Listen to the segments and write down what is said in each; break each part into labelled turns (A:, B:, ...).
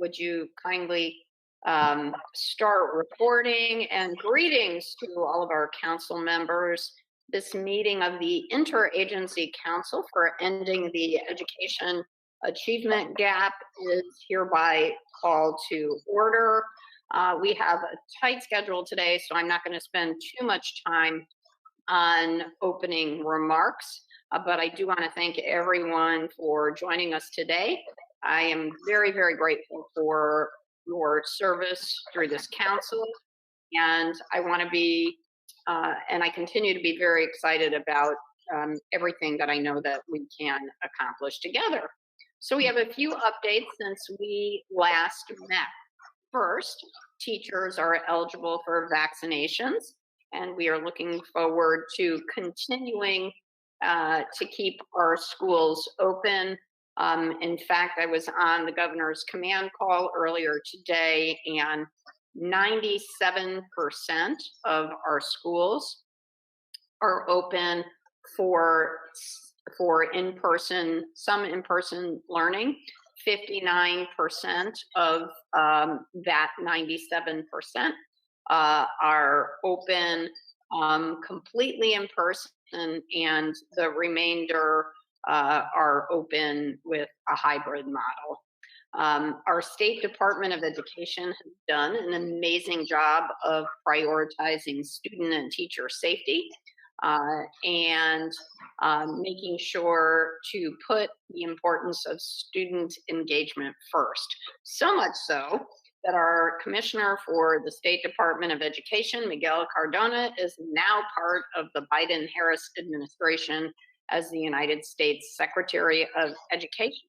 A: would you kindly start recording? And greetings to all of our council members. This meeting of the Interagency Council for Ending the Education Achievement Gap is hereby called to order. We have a tight schedule today, so I'm not going to spend too much time on opening remarks, but I do want to thank everyone for joining us today. I am very, very grateful for your service through this council, and I want to be, and I continue to be very excited about everything that I know that we can accomplish together. So we have a few updates since we last met. First, teachers are eligible for vaccinations, and we are looking forward to continuing to keep our schools open. In fact, I was on the governor's command call earlier today, and 97% of our schools are open for in-person, some in-person learning. 59% of that 97% are open completely in person, and the remainder are open with a hybrid model. Our State Department of Education has done an amazing job of prioritizing student and teacher safety and making sure to put the importance of student engagement first. So much so that our commissioner for the State Department of Education, Miguel Cardona, is now part of the Biden-Harris administration as the United States Secretary of Education.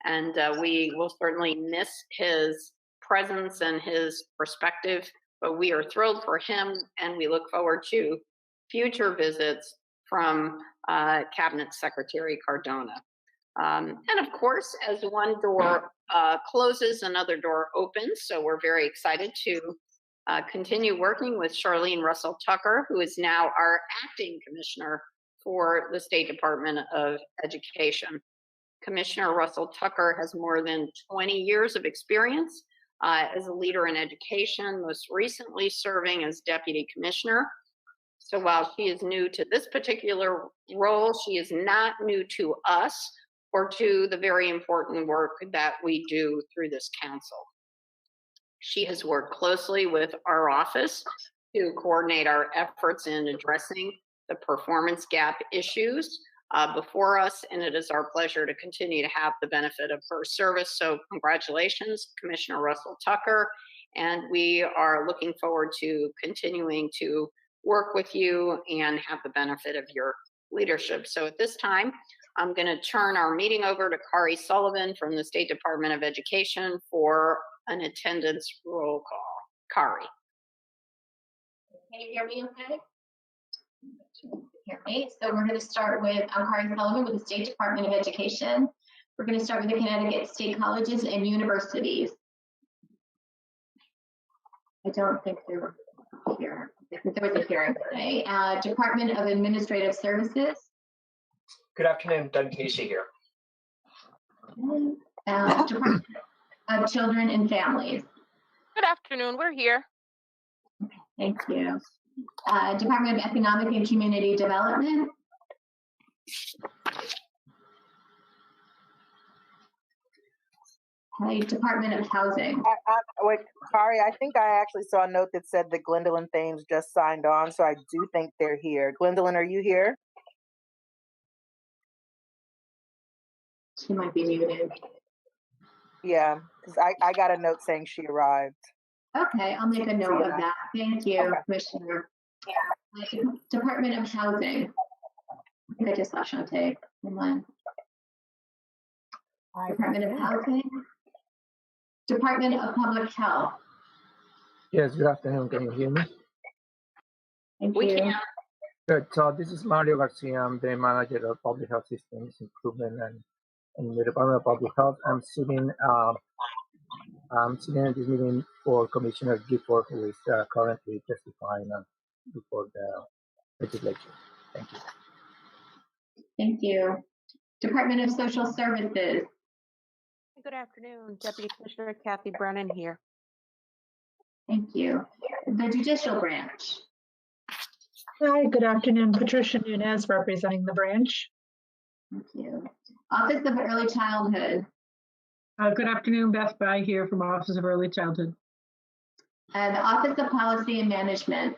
A: And we will certainly miss his presence and his perspective, but we are thrilled for him, and we look forward to future visits from Cabinet Secretary Cardona. And of course, as one door closes, another door opens. So we're very excited to continue working with Charlene Russell Tucker, who is now our acting commissioner for the State Department of Education. Commissioner Russell Tucker has more than 20 years of experience as a leader in education, most recently serving as deputy commissioner. So while she is new to this particular role, she is not new to us or to the very important work that we do through this council. She has worked closely with our office to coordinate our efforts in addressing the performance gap issues before us, and it is our pleasure to continue to have the benefit of her service. So congratulations, Commissioner Russell Tucker, and we are looking forward to continuing to work with you and have the benefit of your leadership. So at this time, I'm going to turn our meeting over to Kari Sullivan from the State Department of Education for an attendance roll call. Kari.
B: Can you hear me okay? Hear me? So we're going to start with, I'm Kari Sullivan with the State Department of Education. We're going to start with the Connecticut State Colleges and Universities. I don't think they were here. I think there was a hearing today. Department of Administrative Services.
C: Good afternoon, Doug Casey here.
B: Department of Children and Families.
D: Good afternoon, we're here.
B: Okay, thank you. Department of Economic and Community Development. Okay, Department of Housing.
E: Wait, Kari, I think I actually saw a note that said that Gwendolyn Thames just signed on, so I do think they're here. Gwendolyn, are you here?
B: She might be muted.
E: Yeah, because I got a note saying she arrived.
B: Okay, I'll make a note of that. Thank you,
E: Okay.
B: Commissioner. Department of Housing. I think I just saw Shantae. Hold on. Department of Housing. Department of Public Health.
F: Yes, good afternoon. Can you hear me?
B: Thank
A: We
B: you.
A: can.
F: Good. So this is Mario Garcia. I'm the manager of Public Health Systems Improvement and in the Department of Public Health. I'm sitting at this meeting for Commissioner Gifford, who is currently testifying before the legislature. Thank you.
B: Thank you. Department of Social Services.
D: good afternoon. Deputy Commissioner Kathy Brennan here.
B: Thank you. The judicial branch.
G: Hi, good afternoon. Patricia Nunez representing the branch.
B: Thank you. Office of Early Childhood.
G: Good afternoon, Beth By here from Office of Early Childhood.
B: The Office of Policy and Management.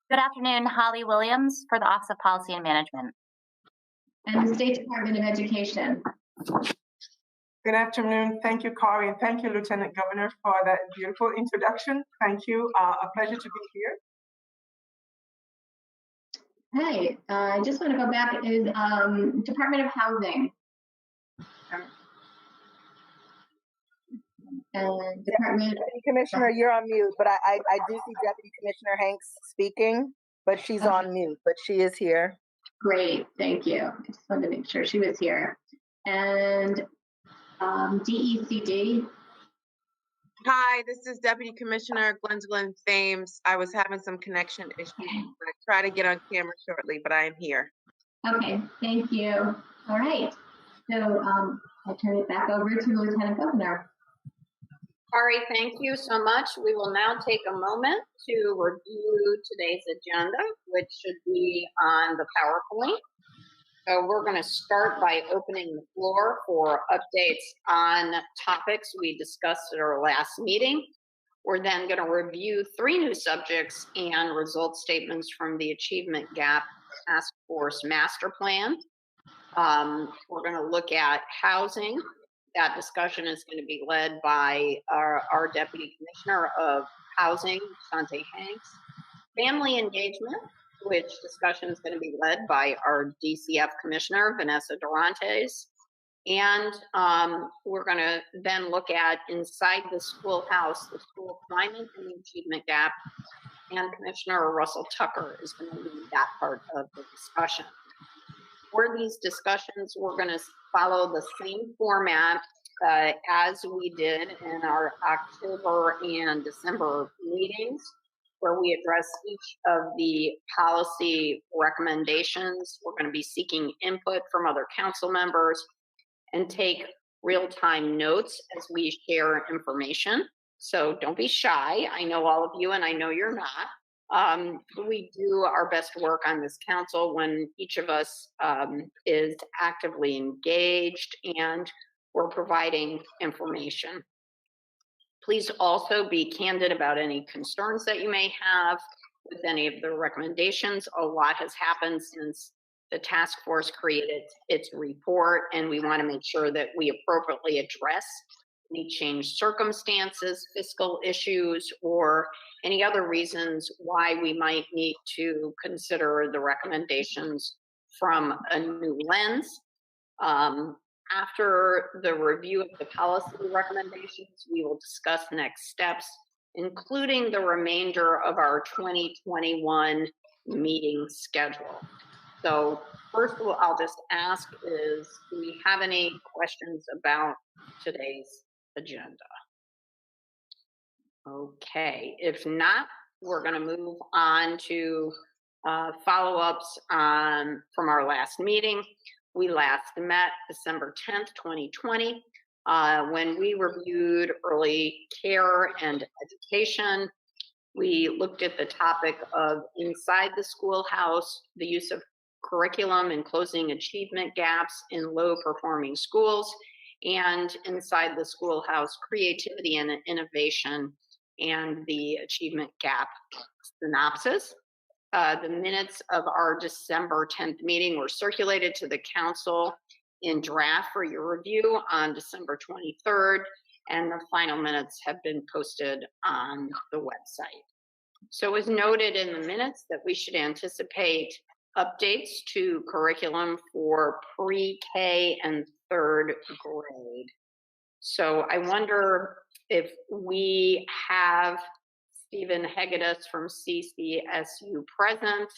H: Good afternoon, Holly Williams for the Office of Policy and Management.
B: And the State Department of Education.
I: Good afternoon. Thank you, Corey, and thank you, Lieutenant Governor, for that beautiful introduction. Thank you. A pleasure to be here.
B: Hey, I just want to go back is Department of Housing. And Department.
E: Deputy Commissioner, you're on mute, but I do see Deputy Commissioner Hanks speaking, but she's on mute, but she is here.
B: Great, thank you. I just wanted to make sure she was here. And DECD.
J: Hi, this is Deputy Commissioner Gwendolyn Thames. I was having some connection issues. I try to get on camera shortly, but I am here.
B: Okay, thank you. All right. So I'll turn it back over to the Lieutenant Governor.
A: Ari, thank you so much. We will now take a moment to review today's agenda, which should be on the PowerPoint. So we're going to start by opening the floor for updates on topics we discussed at our last meeting. We're then going to review 3 new subjects and result statements from the Achievement Gap Task Force Master Plan. We're going to look at housing. That discussion is going to be led by our Deputy Commissioner of Housing, Shante Hanks. Family engagement, which discussion is going to be led by our DCF Commissioner, Vanessa Durantes. And we're going to then look at inside the schoolhouse, the school climate and the achievement gap. And Commissioner Russell Tucker is going to lead that part of the discussion. For these discussions, we're going to follow the same format as we did in our October and December meetings, where we address each of the policy recommendations. We're going to be seeking input from other council members and take real-time notes as we share information. So don't be shy. I know all of you and I know you're not. We do our best work on this council when each of us is actively engaged and we're providing information. Please also be candid about any concerns that you may have with any of the recommendations. A lot has happened since the task force created its report, and we want to make sure that we appropriately address any changed circumstances, fiscal issues, or any other reasons why we might need to consider the recommendations from a new lens. After the review of the policy recommendations, we will discuss next steps, including the remainder of our 2021 meeting schedule. So first of all, I'll just ask is, do we have any questions about today's agenda? Okay, if not, we're going to move on to follow-ups from our last meeting. We last met December 10th, 2020, when we reviewed early care and education. We looked at the topic of inside the schoolhouse, the use of curriculum and closing achievement gaps in low-performing schools, and inside the schoolhouse, creativity and innovation, and the achievement gap synopsis. The minutes of our December 10th meeting were circulated to the council in draft for your review on December 23rd, and the final minutes have been posted on the website. So as noted in the minutes that we should anticipate updates to curriculum for pre-K and 3rd grade. So I wonder if we have Stephen Hegedus from CCSU present.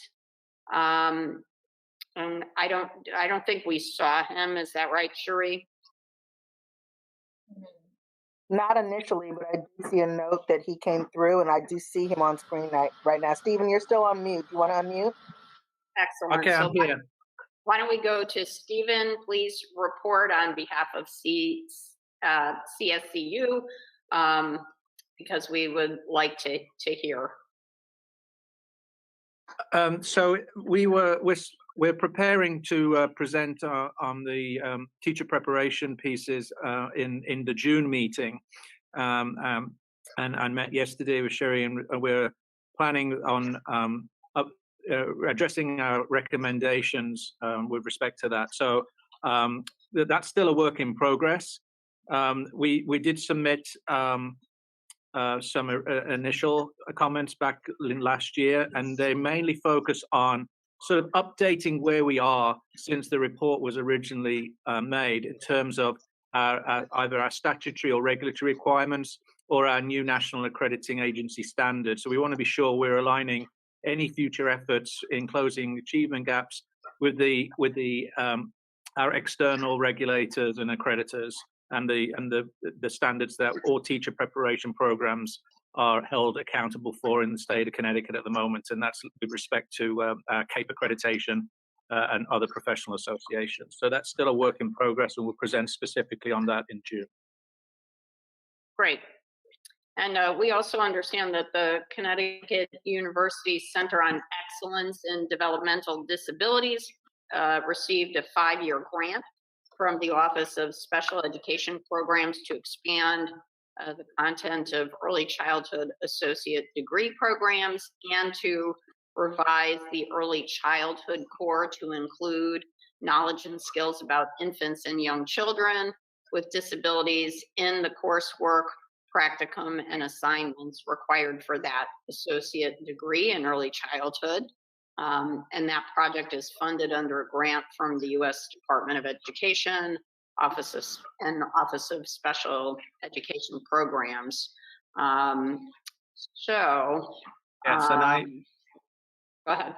A: And I don't think we saw him. Is that right, Cherie?
E: Not initially, but I do see a note that he came through, and I do see him on screen right now. Stephen, you're still on mute. You want to unmute?
A: Excellent.
F: Okay, I'm here.
A: Why don't we go to Stephen? Please report on behalf of CCSU. CSCU, because we would like to hear.
K: So we're preparing to present on the teacher preparation pieces in the June meeting, and I met yesterday with Sherry, and we're planning on addressing our recommendations with respect to that. So that's still a work in progress. We did submit some initial comments back last year, and they mainly focus on sort of updating where we are since the report was originally made in terms of either our statutory or regulatory requirements or our new national accrediting agency standards. So we want to be sure we're aligning any future efforts in closing achievement gaps with our external regulators and accreditors, and the standards that all teacher preparation programs are held accountable for in the state of Connecticut at the moment, and that's with respect to CAPE accreditation and other professional associations. So that's still a work in progress, and we'll present specifically on that in June.
A: Great. And we also understand that the Connecticut University Center on Excellence in Developmental Disabilities received a 5-year grant from the Office of Special Education Programs to expand the content of early childhood associate degree programs and to revise the early childhood core to include knowledge and skills about infants and young children with disabilities in the coursework, practicum, and assignments required for that associate degree in early childhood. And that project is funded under a grant from the U.S. Department of Education, Office of Special Education Programs.
K: Yes, and
A: go ahead.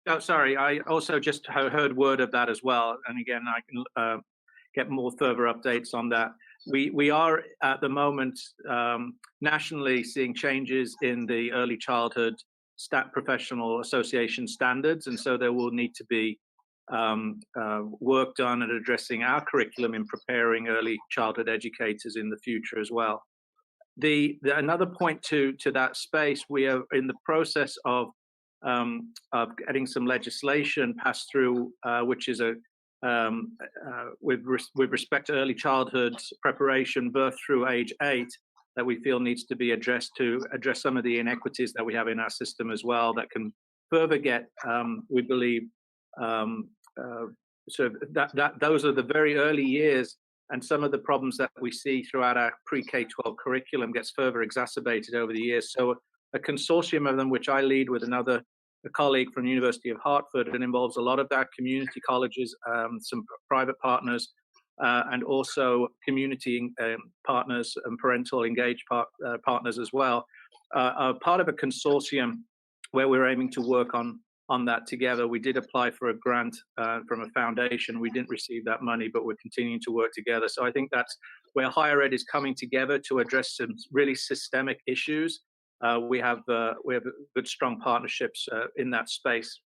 K: Oh, sorry. I also just heard word of that as well. And again, I can get more further updates on that. We are at the moment nationally seeing changes in the early childhood professional association standards, and so there will need to be work done at addressing our curriculum in preparing early childhood educators in the future as well. Another point to that space, we are in the process of getting some legislation passed through, which is with respect to early childhood preparation, birth through age 8, that we feel needs to be addressed to address some of the inequities that we have in our system as well, that can further get, we believe, so that those are the very early years, and some of the problems that we see throughout our pre-K-12 curriculum gets further exacerbated over the years. So a consortium of them, which I lead with a colleague from the University of Hartford, and involves a lot of our community colleges, some private partners, and also community partners and parental engaged partners as well, are part of a consortium where we're aiming to work on that together. We did apply for a grant from a foundation. We didn't receive that money, but we're continuing to work together. So I think that's where higher ed is coming together to address some really systemic issues. We have good, strong partnerships in that space.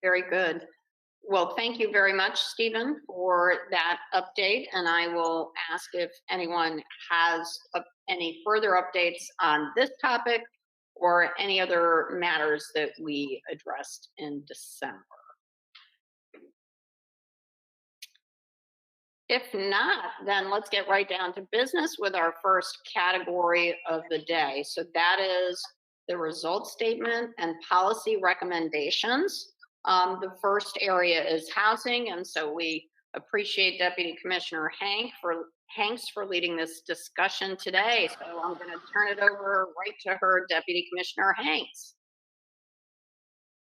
A: Very good. Well, thank you very much, Stephen, for that update. And I will ask if anyone has any further updates on this topic or any other matters that we addressed in December. If not, then let's get right down to business with our first category of the day. So that is the results statement and policy recommendations. The first area is housing, and so we appreciate Deputy Commissioner Hanks for leading this discussion today. So I'm going to turn it over right to her, Deputy Commissioner Hanks.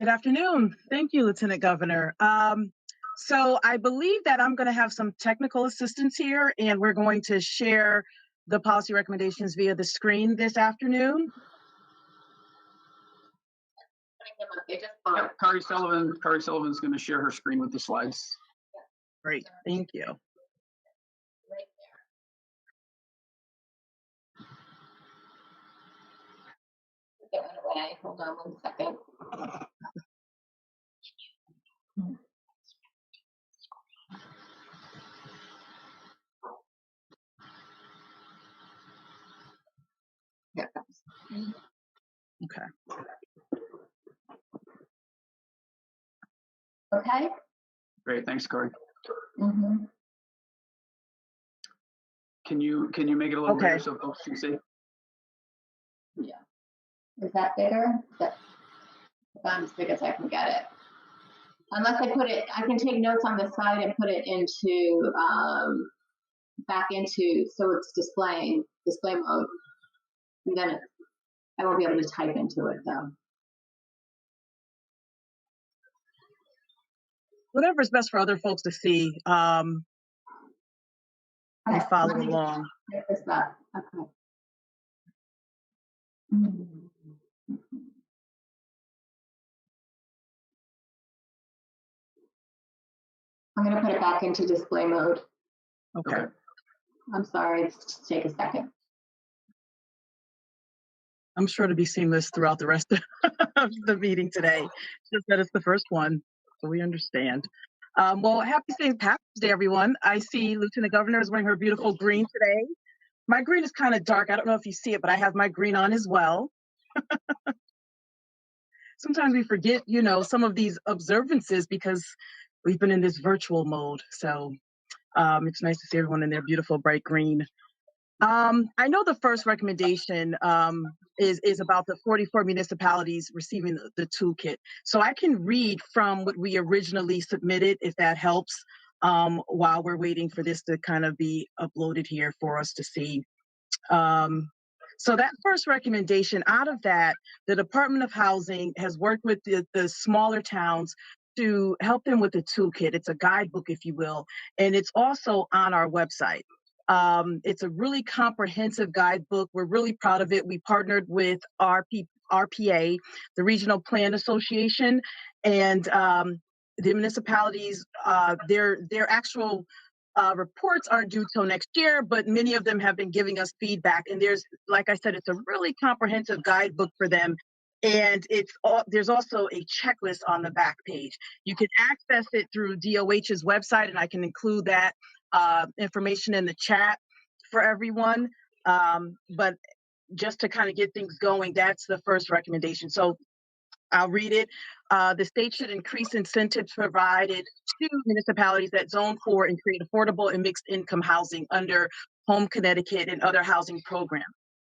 L: Good afternoon. Thank you, Lieutenant Governor. So I believe that I'm going to have some technical assistance here, and we're going to share the policy recommendations via the screen this afternoon.
M: Yep, Kari Sullivan's going to share her screen with the slides.
L: Great, thank you.
B: Get it away. Hold on 1 second.
L: Okay.
B: Okay?
M: Great, thanks, Corey.
B: Mm-hmm.
M: Can you make it a little
L: Okay.
M: bigger so folks can see?
B: Yeah. Is that bigger? If I'm as big as I can get it. Unless I put it, I can take notes on the side and put it into, back into, so it's display mode. And then I won't be able to type into it though.
L: Whatever's best for other folks to see, and
B: Okay,
L: follow
B: let me
L: along.
B: get this up. Okay. Mhm. I'm going to put it back into display mode.
L: Okay.
B: I'm sorry, it's just take a second.
L: I'm sure to be seamless throughout the rest of the meeting today. Just that it's the first one, so we understand. Well, happy St. Patrick's Day, everyone. I see Lieutenant Governor is wearing her beautiful green today. My green is kind of dark. I don't know if you see it, but I have my green on as well. Sometimes we forget, some of these observances because we've been in this virtual mode. So it's nice to see everyone in their beautiful bright green. I know the first recommendation is about the 44 municipalities receiving the toolkit. So I can read from what we originally submitted, if that helps, while we're waiting for this to kind of be uploaded here for us to see. So that first recommendation, out of that, the Department of Housing has worked with the smaller towns to help them with the toolkit. It's a guidebook, if you will, and it's also on our website. It's a really comprehensive guidebook. We're really proud of it. We partnered with RPA, the Regional Plan Association, and the municipalities, their actual reports aren't due till next year, but many of them have been giving us feedback. And there's, like I said, it's a really comprehensive guidebook for them. And there's also a checklist on the back page. You can access it through DOH's website, and I can include that information in the chat for everyone. But just to kind of get things going, that's the first recommendation. So I'll read it. The state should increase incentives provided to municipalities that zone for and create affordable and mixed income housing under Home Connecticut and other housing programs.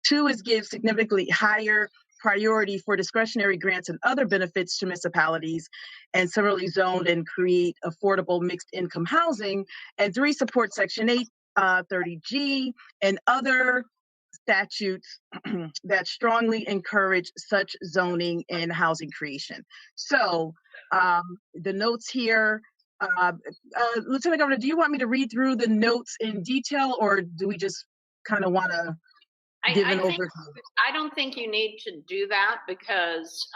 L: 2 is give significantly higher priority for discretionary grants and other benefits to municipalities and similarly zoned and create affordable mixed income housing. And 3, support Section 830G and other statutes that strongly encourage such zoning and housing creation. So the notes here, Lieutenant Governor, do you want me to read through the notes in detail, or do we just kind of want to give an overview?
A: I don't think you need to do that because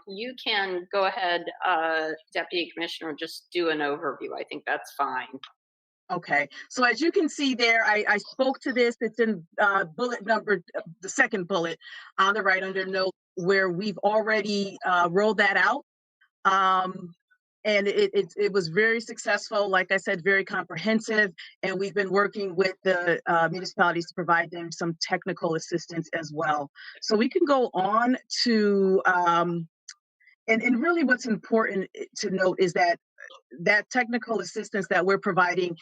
A: you can go ahead, Deputy Commissioner, just do an overview. I think that's fine.
L: Okay, so as you can see there, I spoke to this. It's in bullet number, the second bullet on the right under note, where we've already rolled that out. And it was very successful, like I said, very comprehensive. And we've been working with the municipalities to provide them some technical assistance as well. So we can go on to, and really what's important to note is that technical assistance that we're providing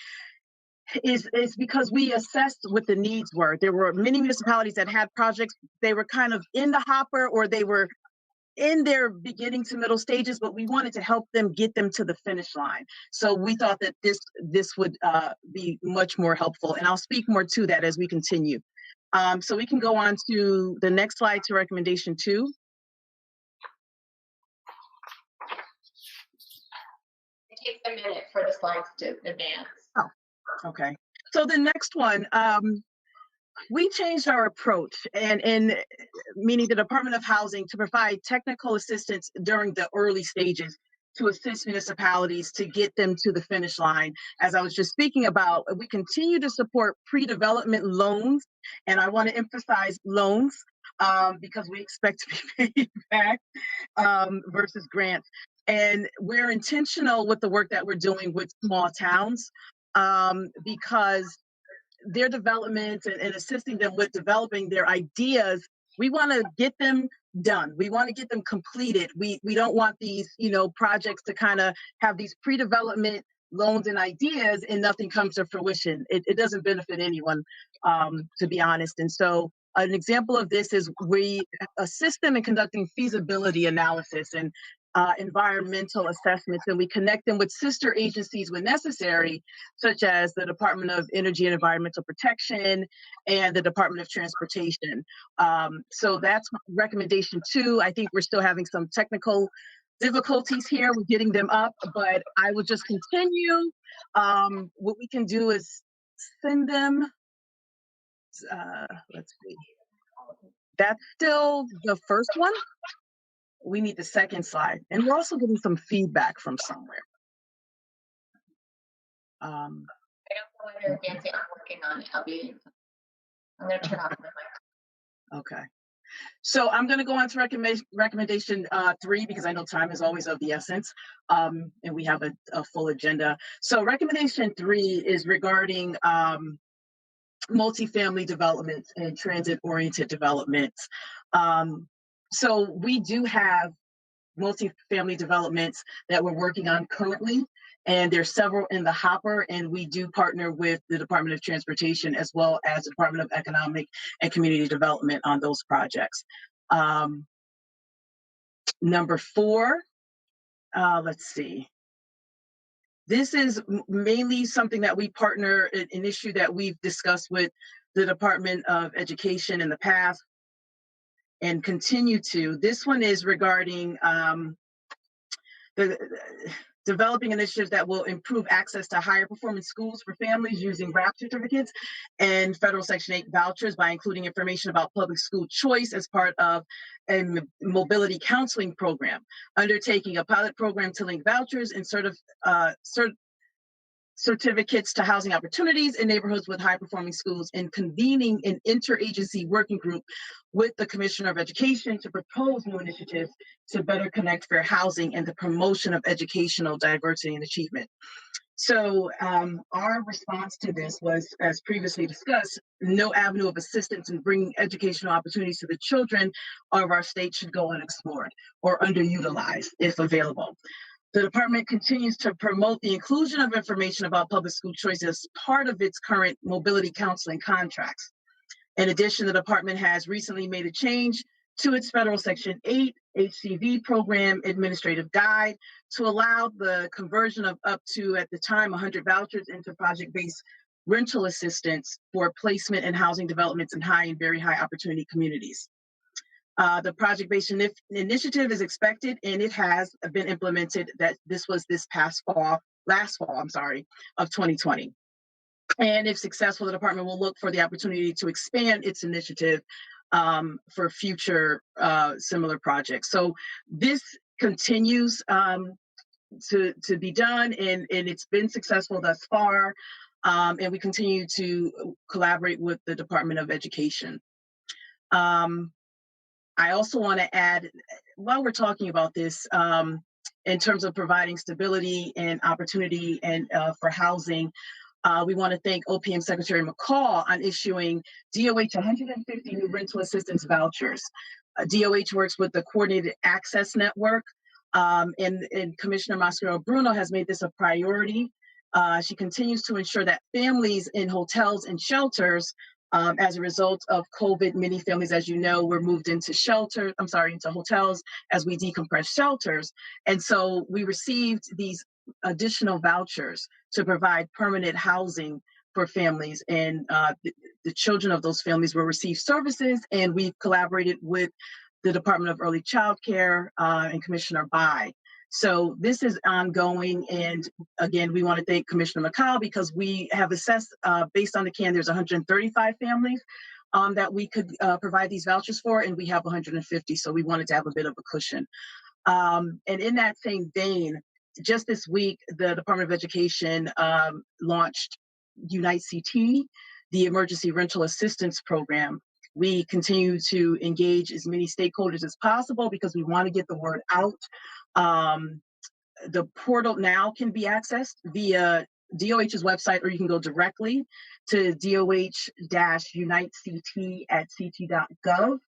L: is because we assessed what the needs were. There were many municipalities that had projects, they were kind of in the hopper or they were in their beginning to middle stages, but we wanted to help them get them to the finish line. So we thought that this would be much more helpful. And I'll speak more to that as we continue. So we can go on to the next slide, to recommendation 2.
B: It takes a minute for the slides to advance.
L: Oh, okay. So the next one, we changed our approach, and meaning the Department of Housing, to provide technical assistance during the early stages to assist municipalities to get them to the finish line. As I was just speaking about, we continue to support pre-development loans, and I want to emphasize loans because we expect to be paid back versus grants. And we're intentional with the work that we're doing with small towns because their development and assisting them with developing their ideas, we want to get them done. We want to get them completed. We don't want these, projects to kind of have these pre-development loans and ideas and nothing comes to fruition. It doesn't benefit anyone, to be honest. And so an example of this is we assist them in conducting feasibility analysis and environmental assessments, and we connect them with sister agencies when necessary, such as the Department of Energy and Environmental Protection and the Department of Transportation. So that's recommendation 2. I think we're still having some technical difficulties here with getting them up, but I will just continue. What we can do is send them, let's see. That's still the first one. We need the second slide. And we're also getting some feedback from somewhere.
B: I don't know whether Nancy, I'm working on it. I'm going to turn off my mic.
L: Okay. So I'm going to go on to recommendation 3 because I know time is always of the essence, and we have a full agenda. So recommendation 3 is regarding multifamily developments and transit-oriented developments. So we do have multifamily developments that we're working on currently, and there's several in the hopper, and we do partner with the Department of Transportation as well as the Department of Economic and Community Development on those projects. Number 4, let's see. This is mainly something that we partner, an issue that we've discussed with the Department of Education in the past and continue to. This one is regarding the developing initiatives that will improve access to higher performance schools for families using RAP certificates and federal Section 8 vouchers by including information about public school choice as part of a mobility counseling program, undertaking a pilot program to link vouchers and certificates to housing opportunities in neighborhoods with high-performing schools, and convening an interagency working group with the Commissioner of Education to propose new initiatives to better connect fair housing and the promotion of educational diversity and achievement. So our response to this was, as previously discussed, no avenue of assistance in bringing educational opportunities to the children of our state should go unexplored or underutilized if available. The department continues to promote the inclusion of information about public school choice as part of its current mobility counseling contracts. In addition, the department has recently made a change to its federal Section 8 HCV program administrative guide to allow the conversion of up to, at the time, 100 vouchers into project-based rental assistance for placement and housing developments in high and very high opportunity communities. The project-based initiative is expected, and it has been implemented. That this was this last fall, of 2020. And if successful, the department will look for the opportunity to expand its initiative for future similar projects. So this continues to be done, and it's been successful thus far. And we continue to collaborate with the Department of Education. I also want to add, while we're talking about this, in terms of providing stability and opportunity and for housing, we want to thank OPM Secretary McCall on issuing DOH 150 new rental assistance vouchers. DOH works with the Coordinated Access Network, and Commissioner Mascaro-Bruno has made this a priority. She continues to ensure that families in hotels and shelters, as a result of COVID, many families, as you know, were moved into into hotels as we decompress shelters. And so we received these additional vouchers to provide permanent housing for families, and the children of those families will receive services, and we've collaborated with the Department of Early Child Care and Commissioner Bai. So this is ongoing, and again, we want to thank Commissioner McCall because we have assessed, based on the CAN, there's 135 families that we could provide these vouchers for, and we have 150, so we wanted to have a bit of a cushion. And in that same vein, just this week, the Department of Education launched Unite CT, the Emergency Rental Assistance Program. We continue to engage as many stakeholders as possible because we want to get the word out. The portal now can be accessed via DOH's website, or you can go directly to DOH-UniteCT@ct.gov.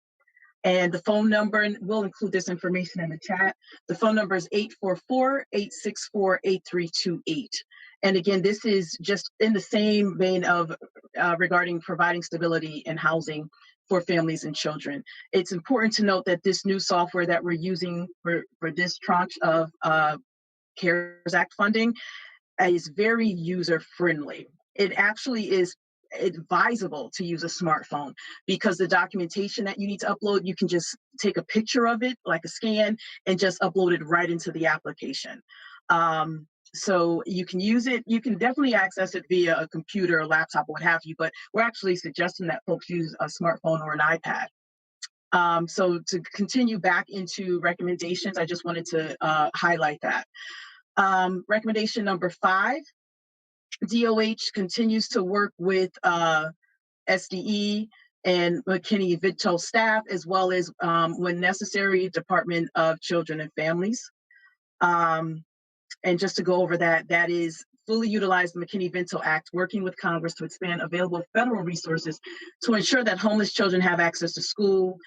L: And the phone number, and we'll include this information in the chat. The phone number is 844-864-8328. And again, this is just in the same vein of regarding providing stability and housing for families and children. It's important to note that this new software that we're using for this tranche of CARES Act funding is very user-friendly. It actually is advisable to use a smartphone because the documentation that you need to upload, you can just take a picture of it, like a scan, and just upload it right into the application. So you can use it, you can definitely access it via a computer, a laptop, what have you, but we're actually suggesting that folks use a smartphone or an iPad. So to continue back into recommendations, I just wanted to highlight that. Recommendation number 5, DOH continues to work with SDE and McKinney-Vento staff, as well as, when necessary, Department of Children and Families. And just to go over that, that is fully utilize the McKinney-Vento Act, working with Congress to expand available federal resources to ensure that homeless children have access to school,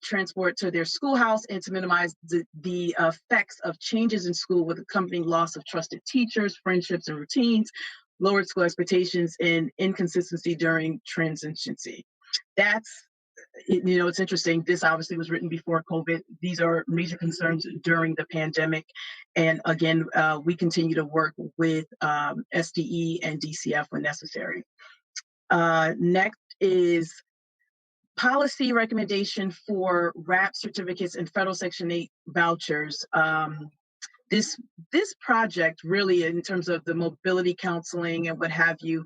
L: transport to their schoolhouse, and to minimize the effects of changes in school with accompanying loss of trusted teachers, friendships, and routines, lowered school expectations, and inconsistency during transiency. That's, you know, it's interesting. This obviously was written before COVID. These are major concerns during the pandemic. And again, we continue to work with SDE and DCF when necessary. Next is policy recommendation for RAP certificates and federal Section 8 vouchers. This project really, in terms of the mobility counseling and what have you,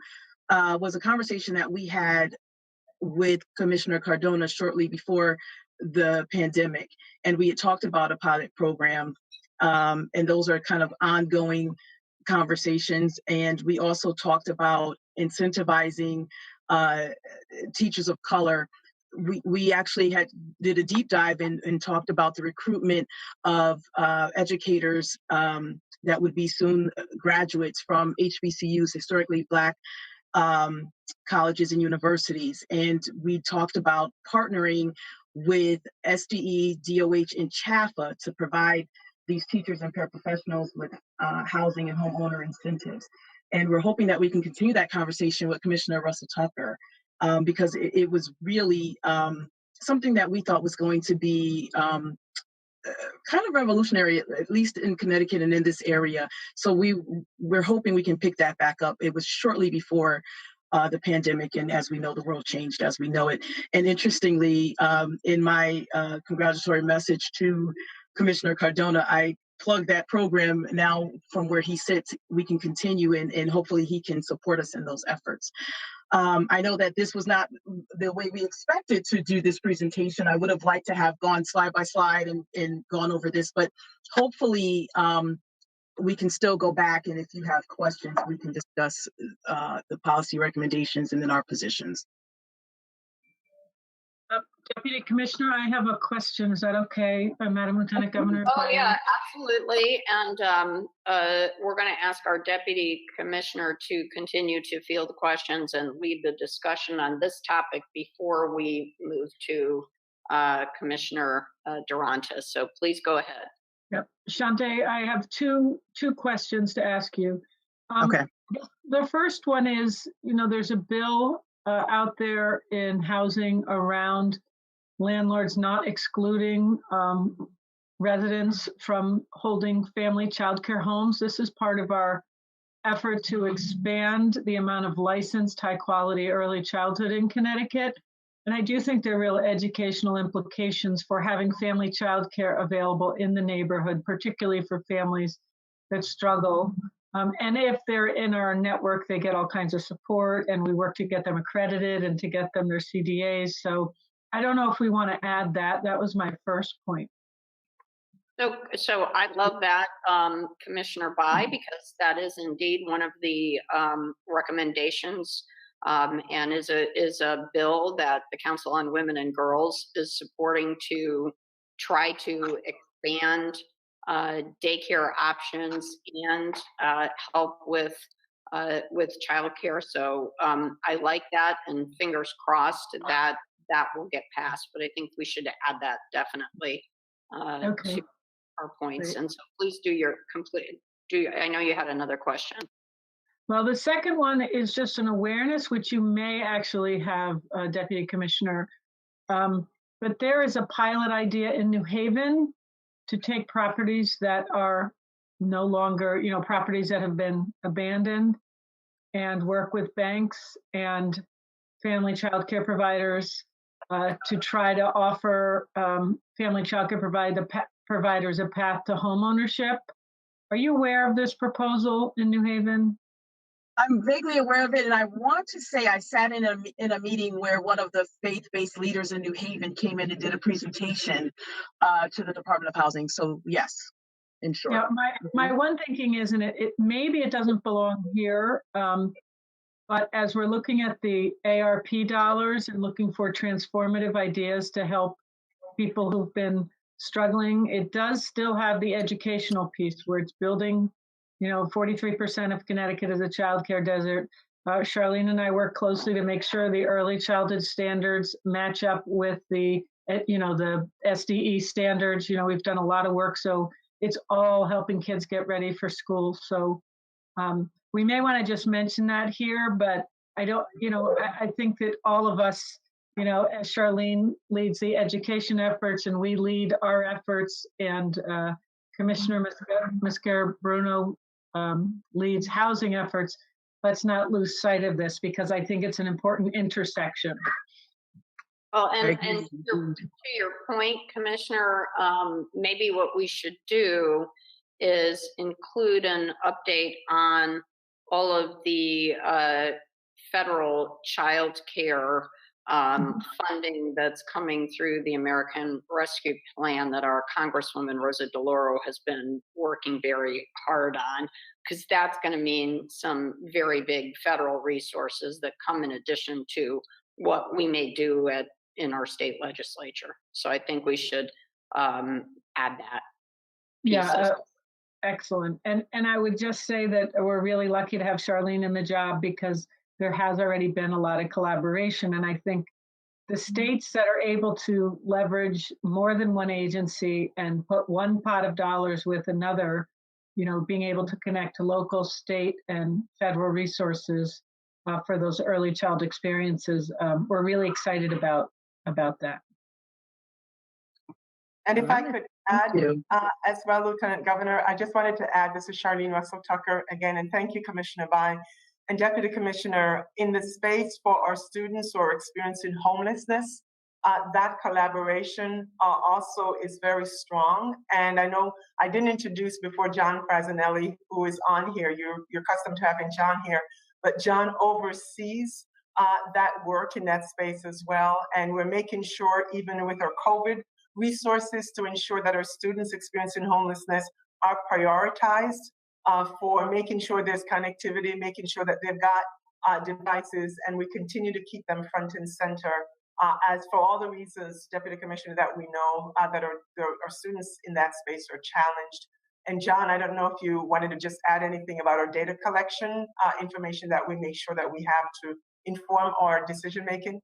L: was a conversation that we had with Commissioner Cardona shortly before the pandemic. And we had talked about a pilot program, and those are kind of ongoing conversations. And we also talked about incentivizing teachers of color. We actually did a deep dive and talked about the recruitment of educators that would be soon graduates from HBCUs, historically Black colleges and universities. And we talked about partnering with SDE, DOH, and CHAFA to provide these teachers and paraprofessionals with housing and homeowner incentives. And we're hoping that we can continue that conversation with Commissioner Russell Tucker, because it was really something that we thought was going to be kind of revolutionary, at least in Connecticut and in this area. So we're hoping we can pick that back up. It was shortly before the pandemic, and as we know, the world changed as we know it. And interestingly, in my congratulatory message to Commissioner Cardona, I plugged that program. Now from where he sits, we can continue, and hopefully he can support us in those efforts. I know that this was not the way we expected to do this presentation. I would have liked to have gone slide by slide and gone over this, but hopefully we can still go back, and if you have questions, we can discuss the policy recommendations and then our positions.
G: Deputy Commissioner, I have a question. Is that okay, Madam Lieutenant Governor?
A: Oh, yeah, absolutely. And we're going to ask our Deputy Commissioner to continue to field the questions and lead the discussion on this topic before we move to Commissioner Durantis. So please go ahead.
G: Yep. Shante, I have two questions to ask you.
L: Okay.
G: The first one is, you know, there's a bill out there in housing around landlords not excluding residents from holding family childcare homes. This is part of our effort to expand the amount of licensed high-quality early childhood in Connecticut. And I do think there are real educational implications for having family childcare available in the neighborhood, particularly for families that struggle. And if they're in our network, they get all kinds of support, and we work to get them accredited and to get them their CDAs. So I don't know if we want to add that. That was my first point.
A: So I love that, Commissioner Bai, because that is indeed one of the recommendations, and is a bill that the Council on Women and Girls is supporting to try to expand daycare options and help with childcare. So I like that, and fingers crossed that that will get passed. But I think we should add that definitely
G: Okay.
A: to our points.
G: Great.
A: And so please I know you had another question.
G: Well, the second one is just an awareness, which you may actually have, Deputy Commissioner. But there is a pilot idea in New Haven to take properties that are no longer, properties that have been abandoned, and work with banks and family child care providers to try to offer family child care providers a path to home ownership. Are you aware of this proposal in New Haven?
L: I'm vaguely aware of it, and I want to say I sat in a meeting where one of the faith-based leaders in New Haven came in and did a presentation to the Department of Housing. So yes, in short.
G: Yeah, my one thinking is, and it maybe it doesn't belong here, but as we're looking at the ARP dollars and looking for transformative ideas to help people who've been struggling, it does still have the educational piece where it's building. 43% of Connecticut is a childcare desert. Charlene and I work closely to make sure the early childhood standards match up with the SDE standards. We've done a lot of work, so it's all helping kids get ready for school. So we may want to just mention that here, but I don't, I think that all of us, as Charlene leads the education efforts and we lead our efforts, and Commissioner Mascara-Bruno leads housing efforts, let's not lose sight of this, because I think it's an important intersection.
A: Well, and to your point, Commissioner, maybe what we should do is include an update on all of the federal child care funding that's coming through the American Rescue Plan that our Congresswoman Rosa DeLauro has been working very hard on, because that's going to mean some very big federal resources that come in addition to what we may do in our state legislature. So I think we should add that.
G: Yeah, excellent. And I would just say that we're really lucky to have Charlene in the job, because there has already been a lot of collaboration. And I think the states that are able to leverage more than one agency and put one pot of dollars with another, being able to connect to local, state, and federal resources for those early child experiences, we're really excited about that.
I: And if I could add as well, Lieutenant Governor, I just wanted to add, this is Charlene Russell Tucker again, and thank you, Commissioner Vine. And Deputy Commissioner, in the space for our students who are experiencing homelessness, that collaboration also is very strong. And I know I didn't introduce before John Frasinelli, who is on here. You're accustomed to having John here, but John oversees that work in that space as well. And we're making sure, even with our COVID resources, to ensure that our students experiencing homelessness are prioritized for making sure there's connectivity, making sure that they've got devices, and we continue to keep them front and center. As for all the reasons, Deputy Commissioner, that we know that our students in that space are challenged. And John, I don't know if you wanted to just add anything about our data collection information that we make sure that we have to inform our decision making.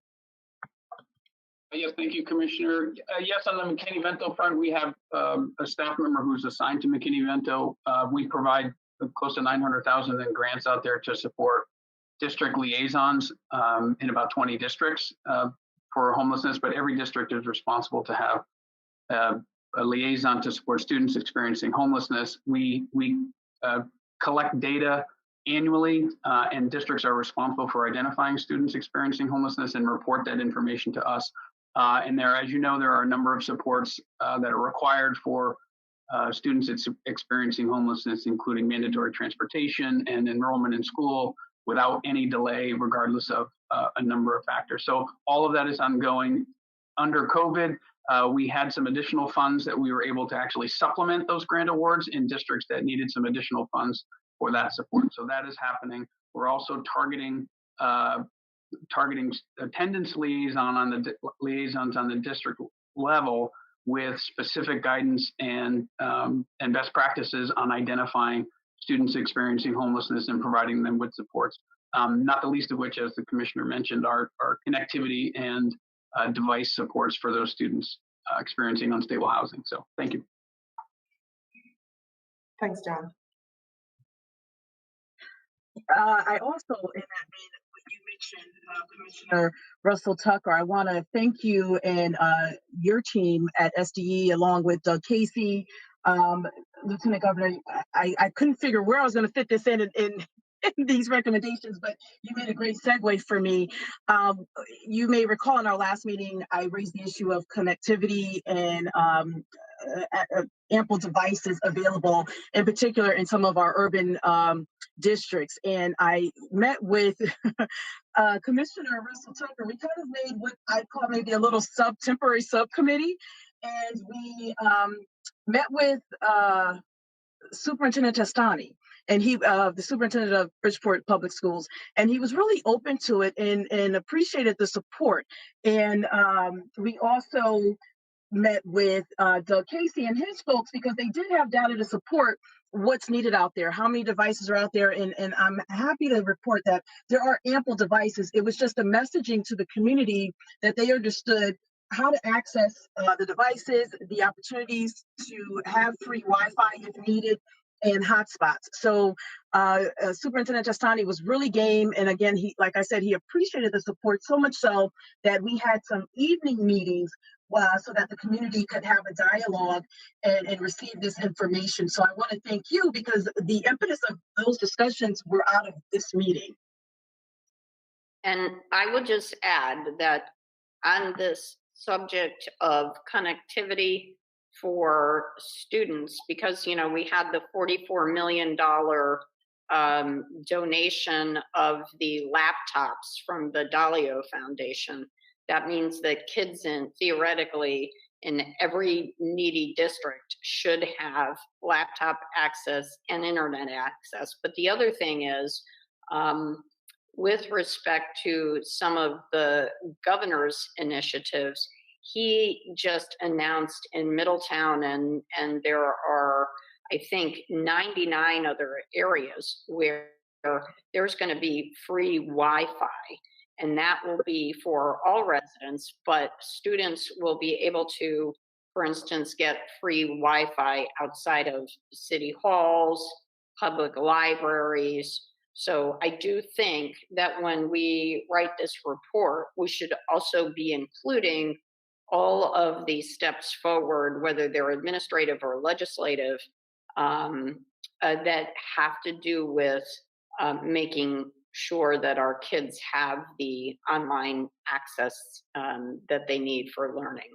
M: Yes, thank you, Commissioner. Yes, on the McKinney-Vento front, we have a staff member who's assigned to McKinney-Vento. We provide close to $900,000 in grants out there to support district liaisons in about 20 districts for homelessness, but every district is responsible to have a liaison to support students experiencing homelessness. We collect data annually, and districts are responsible for identifying students experiencing homelessness and report that information to us. And there, as you know, there are a number of supports that are required for students experiencing homelessness, including mandatory transportation and enrollment in school without any delay, regardless of a number of factors. So all of that is ongoing. Under COVID, we had some additional funds that we were able to actually supplement those grant awards in districts that needed some additional funds for that support. So that is happening. We're also targeting attendance liaisons on the district level with specific guidance and best practices on identifying students experiencing homelessness and providing them with supports. Not the least of which, as the Commissioner mentioned, are connectivity and device supports for those students experiencing unstable housing. So thank you.
I: Thanks, John.
L: I also, in that vein, what you mentioned, Commissioner Russell Tucker, I want to thank you and your team at SDE, along with Doug Casey, Lieutenant Governor. I couldn't figure where I was going to fit this in these recommendations, but you made a great segue for me. You may recall in our last meeting, I raised the issue of connectivity and ample devices available, in particular in some of our urban districts. And I met with Commissioner Russell Tucker. We kind of made what I call maybe a little temporary subcommittee, and we met with Superintendent Testani, and he, the superintendent of Bridgeport Public Schools, and he was really open to it and appreciated the support. And we also met with Doug Casey and his folks, because they did have data to support what's needed out there, how many devices are out there, and I'm happy to report that there are ample devices. It was just a messaging to the community that they understood how to access the devices, the opportunities to have free Wi-Fi if needed, and hotspots. So Superintendent Testani was really game. And again, he, like I said, he appreciated the support so much so that we had some evening meetings so that the community could have a dialogue and receive this information. So I want to thank you, because the impetus of those discussions were out of this meeting.
A: And I will just add that on this subject of connectivity for students, because, you know, we had the $44 million donation of the laptops from the Dalio Foundation. That means that kids theoretically in every needy district should have laptop access and internet access. But the other thing is, with respect to some of the governor's initiatives, he just announced in Middletown, and there are, I think, 99 other areas where there's going to be free Wi-Fi. And that will be for all residents, but students will be able to, for instance, get free Wi-Fi outside of city halls, public libraries. So I do think that when we write this report, we should also be including all of these steps forward, whether they're administrative or legislative, that have to do with making sure that our kids have the online access that they need for learning.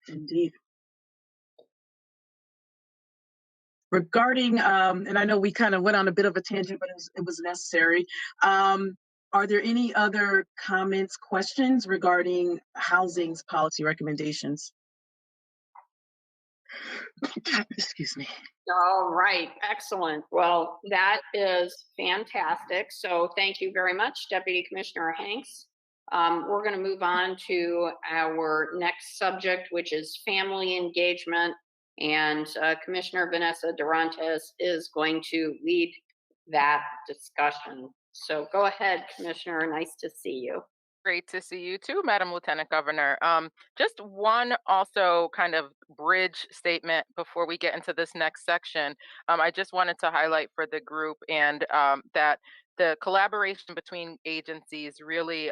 L: Indeed. Regarding, and I know we kind of went on a bit of a tangent, but it was necessary. Are there any other comments, questions regarding housing's policy recommendations? Excuse me.
A: All right, excellent. Well, that is fantastic. So thank you very much, Deputy Commissioner Hanks. We're going to move on to our next subject, which is family engagement. And Commissioner Vanessa Durantes is going to lead that discussion. So go ahead, Commissioner. Nice to see you.
N: Great to see you too, Madam Lieutenant Governor. Just one also kind of bridge statement before we get into this next section. I just wanted to highlight for the group and that the collaboration between agencies really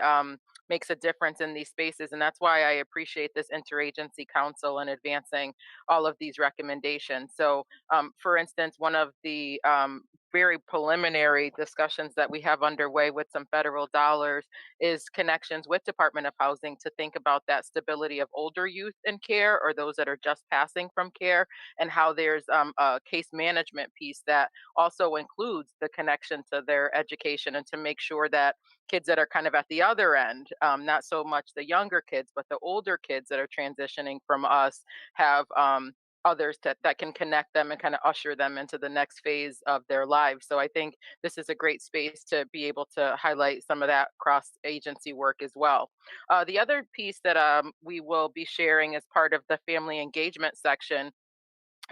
N: makes a difference in these spaces. And that's why I appreciate this interagency council and advancing all of these recommendations. So for instance, one of the very preliminary discussions that we have underway with some federal dollars is connections with Department of Housing to think about that stability of older youth in care or those that are just passing from care, and how there's a case management piece that also includes the connection to their education, and to make sure that kids that are kind of at the other end, not so much the younger kids, but the older kids that are transitioning from us have others that can connect them and kind of usher them into the next phase of their lives. So I think this is a great space to be able to highlight some of that cross-agency work as well. The other piece that we will be sharing as part of the family engagement section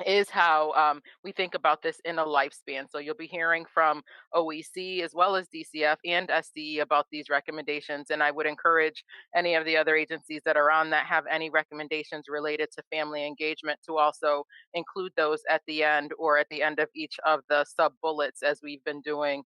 N: is how we think about this in a lifespan. So you'll be hearing from OEC as well as DCF and SDE about these recommendations. And I would encourage any of the other agencies that are on that have any recommendations related to family engagement to also include those at the end or at the end of each of the sub bullets as we've been doing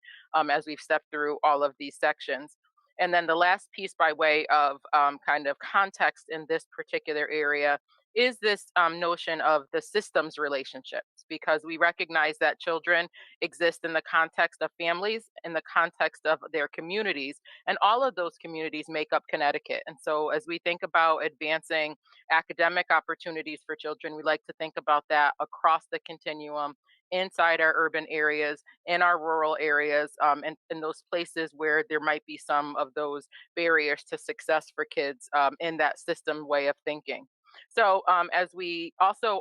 N: as we've stepped through all of these sections. And then the last piece by way of kind of context in this particular area is this notion of the systems relationships, because we recognize that children exist in the context of families, in the context of their communities, and all of those communities make up Connecticut. And so as we think about advancing academic opportunities for children, we like to think about that across the continuum inside our urban areas, in our rural areas, and in those places where there might be some of those barriers to success for kids in that system way of thinking. So as we also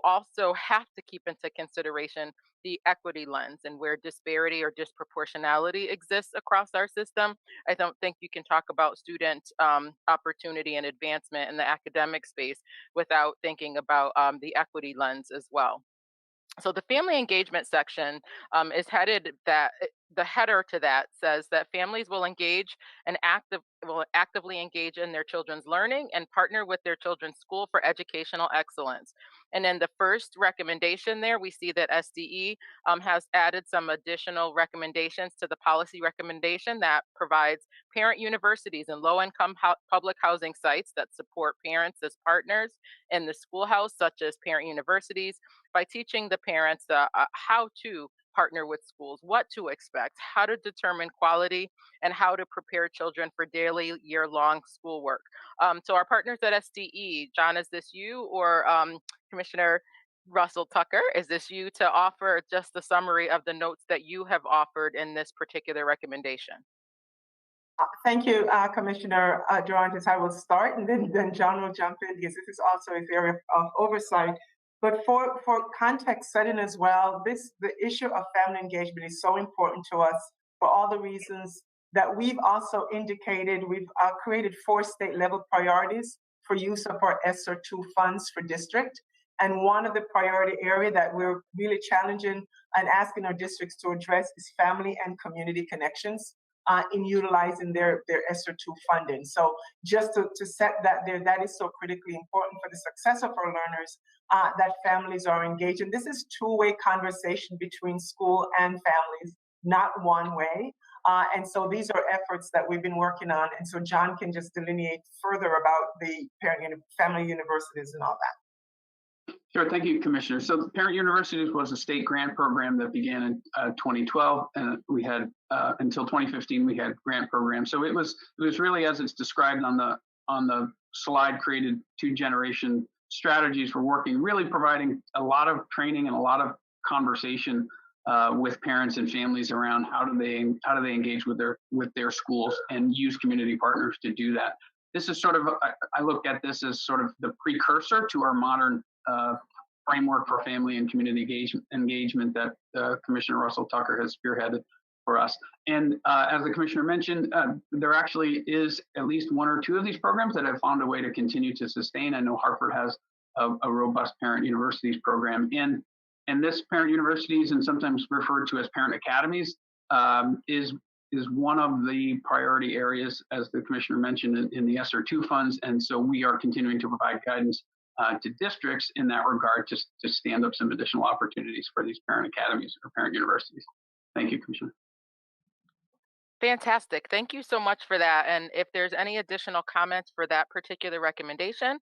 N: have to keep into consideration the equity lens and where disparity or disproportionality exists across our system, I don't think you can talk about student opportunity and advancement in the academic space without thinking about the equity lens as well. So the family engagement section is headed that the header to that says that families will actively engage in their children's learning and partner with their children's school for educational excellence. And in the first recommendation there, we see that SDE has added some additional recommendations to the policy recommendation that provides parent universities and low-income public housing sites that support parents as partners in the schoolhouse, such as parent universities, by teaching the parents how to partner with schools, what to expect, how to determine quality, and how to prepare children for daily year-long schoolwork. So our partners at SDE, John, is this you or Commissioner Russell Tucker, is this you to offer just the summary of the notes that you have offered in this particular recommendation?
I: Thank you, Commissioner Durantes. I will start and then John will jump in because this is also his area of oversight. But for context setting as well, the issue of family engagement is so important to us for all the reasons that we've also indicated. We've created 4 state-level priorities for use of our ESSER II funds for district. And one of the priority area that we're really challenging and asking our districts to address is family and community connections in utilizing their ESSER II funding. So just to set that there, that is so critically important for the success of our learners, that families are engaged. And this is two-way conversation between school and families, not one way. And so these are efforts that we've been working on. And so John can just delineate further about the family universities and all that.
M: Sure, thank you, Commissioner. So the Parent Universities was a state grant program that began in 2012, and we had until 2015 we had grant programs. So it was really, as it's described on the slide, created 2-generation strategies for working, really providing a lot of training and a lot of conversation with parents and families around how do they engage with their schools and use community partners to do that. This is sort of, I look at this as sort of the precursor to our modern framework for family and community engagement that Commissioner Russell Tucker has spearheaded for us. And as the Commissioner mentioned, there actually is at least 1 or 2 of these programs that have found a way to continue to sustain. I know Hartford has a robust parent universities program. And this parent universities, and sometimes referred to as parent academies, is one of the priority areas, as the Commissioner mentioned, in the ESSER II funds. And so we are continuing to provide guidance to districts in that regard to stand up some additional opportunities for these parent academies or parent universities. Thank you, Commissioner.
N: Fantastic. Thank you so much for that. And if there's any additional comments for that particular recommendation,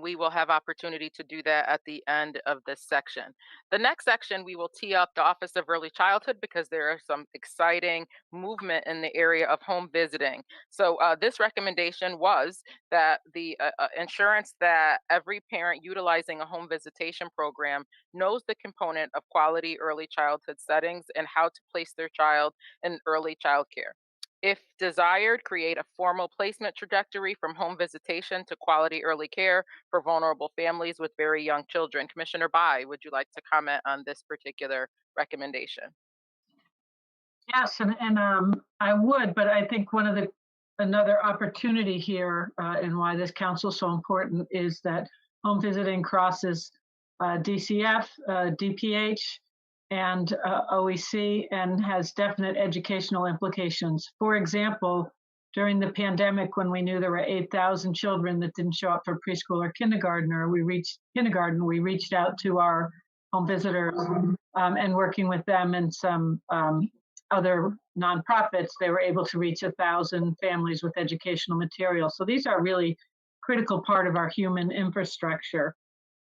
N: we will have opportunity to do that at the end of this section. The next section, we will tee up the Office of Early Childhood because there are some exciting movement in the area of home visiting. So this recommendation was that the insurance that every parent utilizing a home visitation program knows the component of quality early childhood settings and how to place their child in early child care. If desired, create a formal placement trajectory from home visitation to quality early care for vulnerable families with very young children. Commissioner Bai, would you like to comment on this particular recommendation?
G: Yes, and I would, but I think another opportunity here and why this council is so important is that home visiting crosses DCF, DPH, and OEC, and has definite educational implications. For example, during the pandemic, when we knew there were 8,000 children that didn't show up for preschool or kindergarten, we reached out to our home visitors, and working with them and some other nonprofits, they were able to reach 1,000 families with educational material. So these are really critical part of our human infrastructure.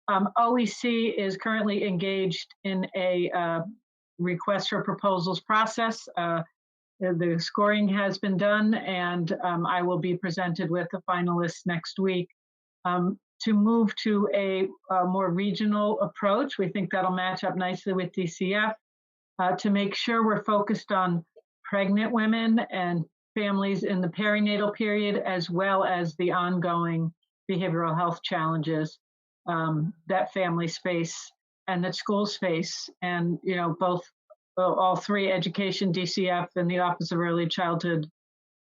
G: OEC is currently engaged in a request for proposals process. The scoring has been done, and I will be presented with the finalists next week. To move to a more regional approach, we think that'll match up nicely with DCF, to make sure we're focused on pregnant women and families in the perinatal period, as well as the ongoing behavioral health challenges that families face and that schools face. And, all three, education, DCF, and the Office of Early Childhood,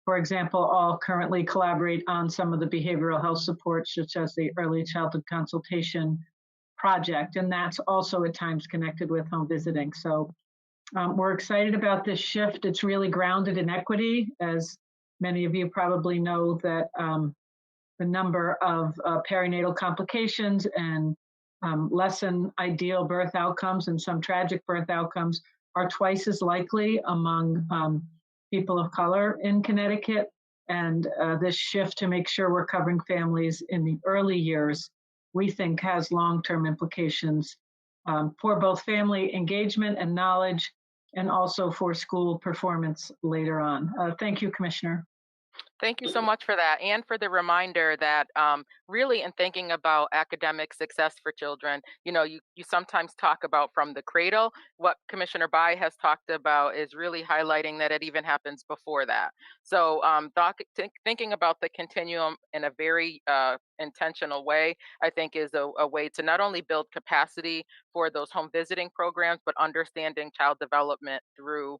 G: for example, all currently collaborate on some of the behavioral health supports, such as the Early Childhood Consultation Project. And that's also at times connected with home visiting. So we're excited about this shift. It's really grounded in equity. As many of you probably know, that the number of perinatal complications and less than ideal birth outcomes and some tragic birth outcomes are twice as likely among people of color in Connecticut. And this shift to make sure we're covering families in the early years, we think has long-term implications for both family engagement and knowledge, and also for school performance later on. Thank you, Commissioner.
N: Thank you so much for that, and for the reminder that really in thinking about academic success for children, you sometimes talk about from the cradle. What Commissioner Bai has talked about is really highlighting that it even happens before that. So thinking about the continuum in a very intentional way, I think is a way to not only build capacity for those home visiting programs, but understanding child development through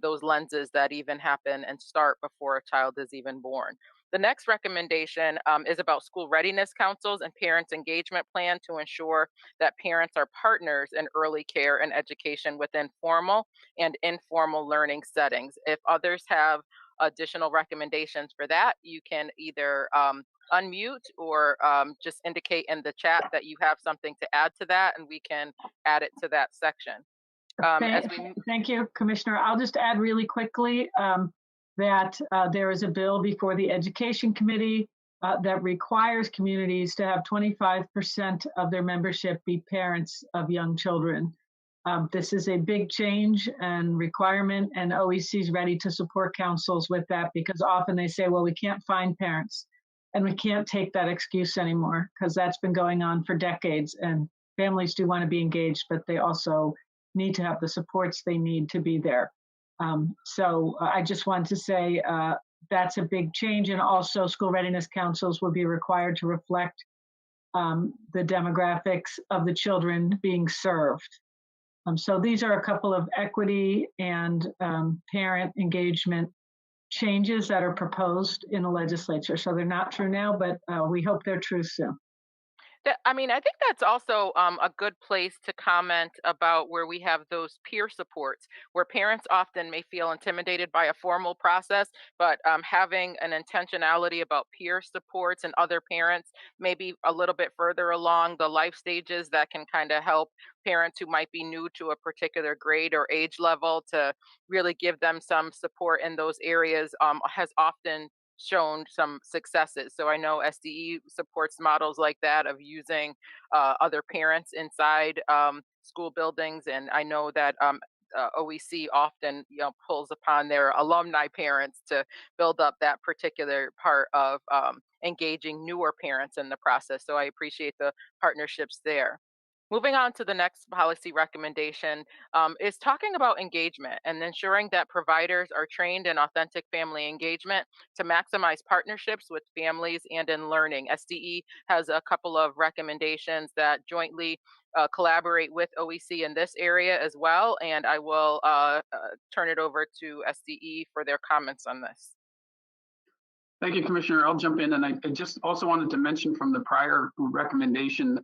N: those lenses that even happen and start before a child is even born. The next recommendation is about school readiness councils and parents' engagement plan to ensure that parents are partners in early care and education within formal and informal learning settings. If others have additional recommendations for that, you can either unmute or just indicate in the chat that you have something to add to that, and we can add it to that section.
G: Thank you, Commissioner. I'll just add really quickly that there is a bill before the Education Committee that requires communities to have 25% of their membership be parents of young children. This is a big change and requirement, and OEC is ready to support councils with that, because often they say, well, we can't find parents, and we can't take that excuse anymore, because that's been going on for decades, and families do want to be engaged, but they also need to have the supports they need to be there. So I just want to say that's a big change, and also school readiness councils will be required to reflect the demographics of the children being served. So these are a couple of equity and parent engagement changes that are proposed in the legislature. So they're not true now, but we hope they're true soon.
N: I think that's also a good place to comment about where we have those peer supports, where parents often may feel intimidated by a formal process, but having an intentionality about peer supports and other parents maybe a little bit further along the life stages that can kind of help parents who might be new to a particular grade or age level to really give them some support in those areas has often shown some successes. So I know SDE supports models like that of using other parents inside school buildings, and I know that OEC often pulls upon their alumni parents to build up that particular part of engaging newer parents in the process. So I appreciate the partnerships there. Moving on to the next policy recommendation is talking about engagement and ensuring that providers are trained in authentic family engagement to maximize partnerships with families and in learning. SDE has a couple of recommendations that jointly collaborate with OEC in this area as well, and I will turn it over to SDE for their comments on this.
M: Thank you, Commissioner. I'll jump in, and I just also wanted to mention from the prior recommendation,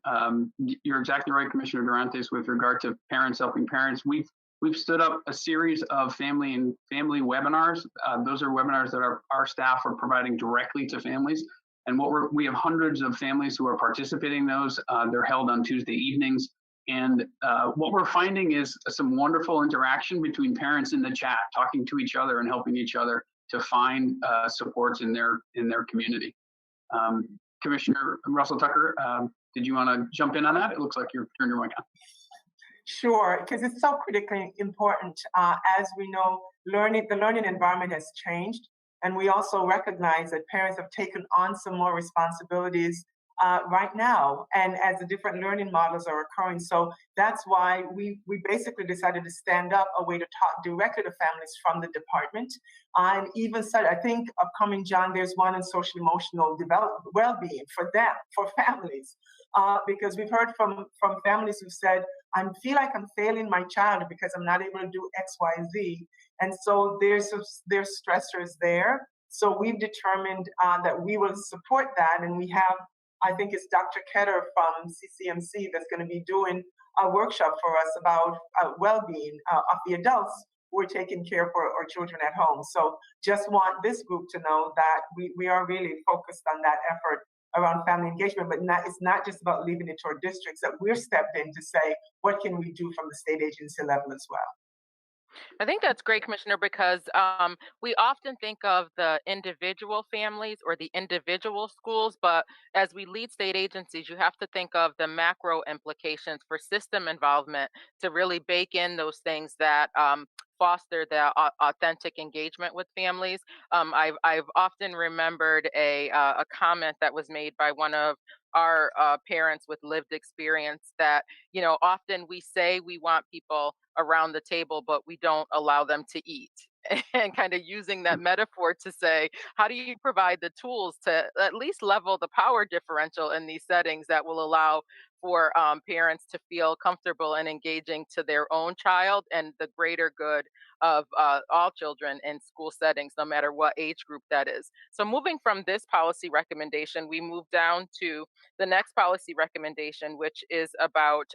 M: you're exactly right, Commissioner Durantes, with regard to parents helping parents. We've stood up a series of family webinars. Those are webinars that our staff are providing directly to families. And we have hundreds of families who are participating in those. They're held on Tuesday evenings. And what we're finding is some wonderful interaction between parents in the chat, talking to each other and helping each other to find supports in their community. Commissioner Russell Tucker, did you want to jump in on that? It looks like you're turning your mic on.
I: Sure, because it's so critically important. As we know, the learning environment has changed, and we also recognize that parents have taken on some more responsibilities right now, and as the different learning models are occurring. So that's why we basically decided to stand up a way to talk directly to families from the department. And even said, I think upcoming, John, there's one on social emotional well-being for them, for families. Because we've heard from families who said, I feel like I'm failing my child because I'm not able to do X, Y, and Z. And so there's stressors there. So we've determined that we will support that. And we have, I think it's Dr. Ketter from CCMC that's going to be doing a workshop for us about well-being of the adults who are taking care for our children at home. So just want this group to know that we are really focused on that effort around family engagement, but it's not just about leaving it to our districts, that we're stepped in to say, what can we do from the state agency level as well?
N: I think that's great, Commissioner, because we often think of the individual families or the individual schools, but as we lead state agencies, you have to think of the macro implications for system involvement to really bake in those things that foster the authentic engagement with families. I've often remembered a comment that was made by one of our parents with lived experience that, often we say we want people around the table, but we don't allow them to eat. And kind of using that metaphor to say, how do you provide the tools to at least level the power differential in these settings that will allow for parents to feel comfortable and engaging to their own child and the greater good of all children in school settings, no matter what age group that is. So moving from this policy recommendation, we move down to the next policy recommendation, which is about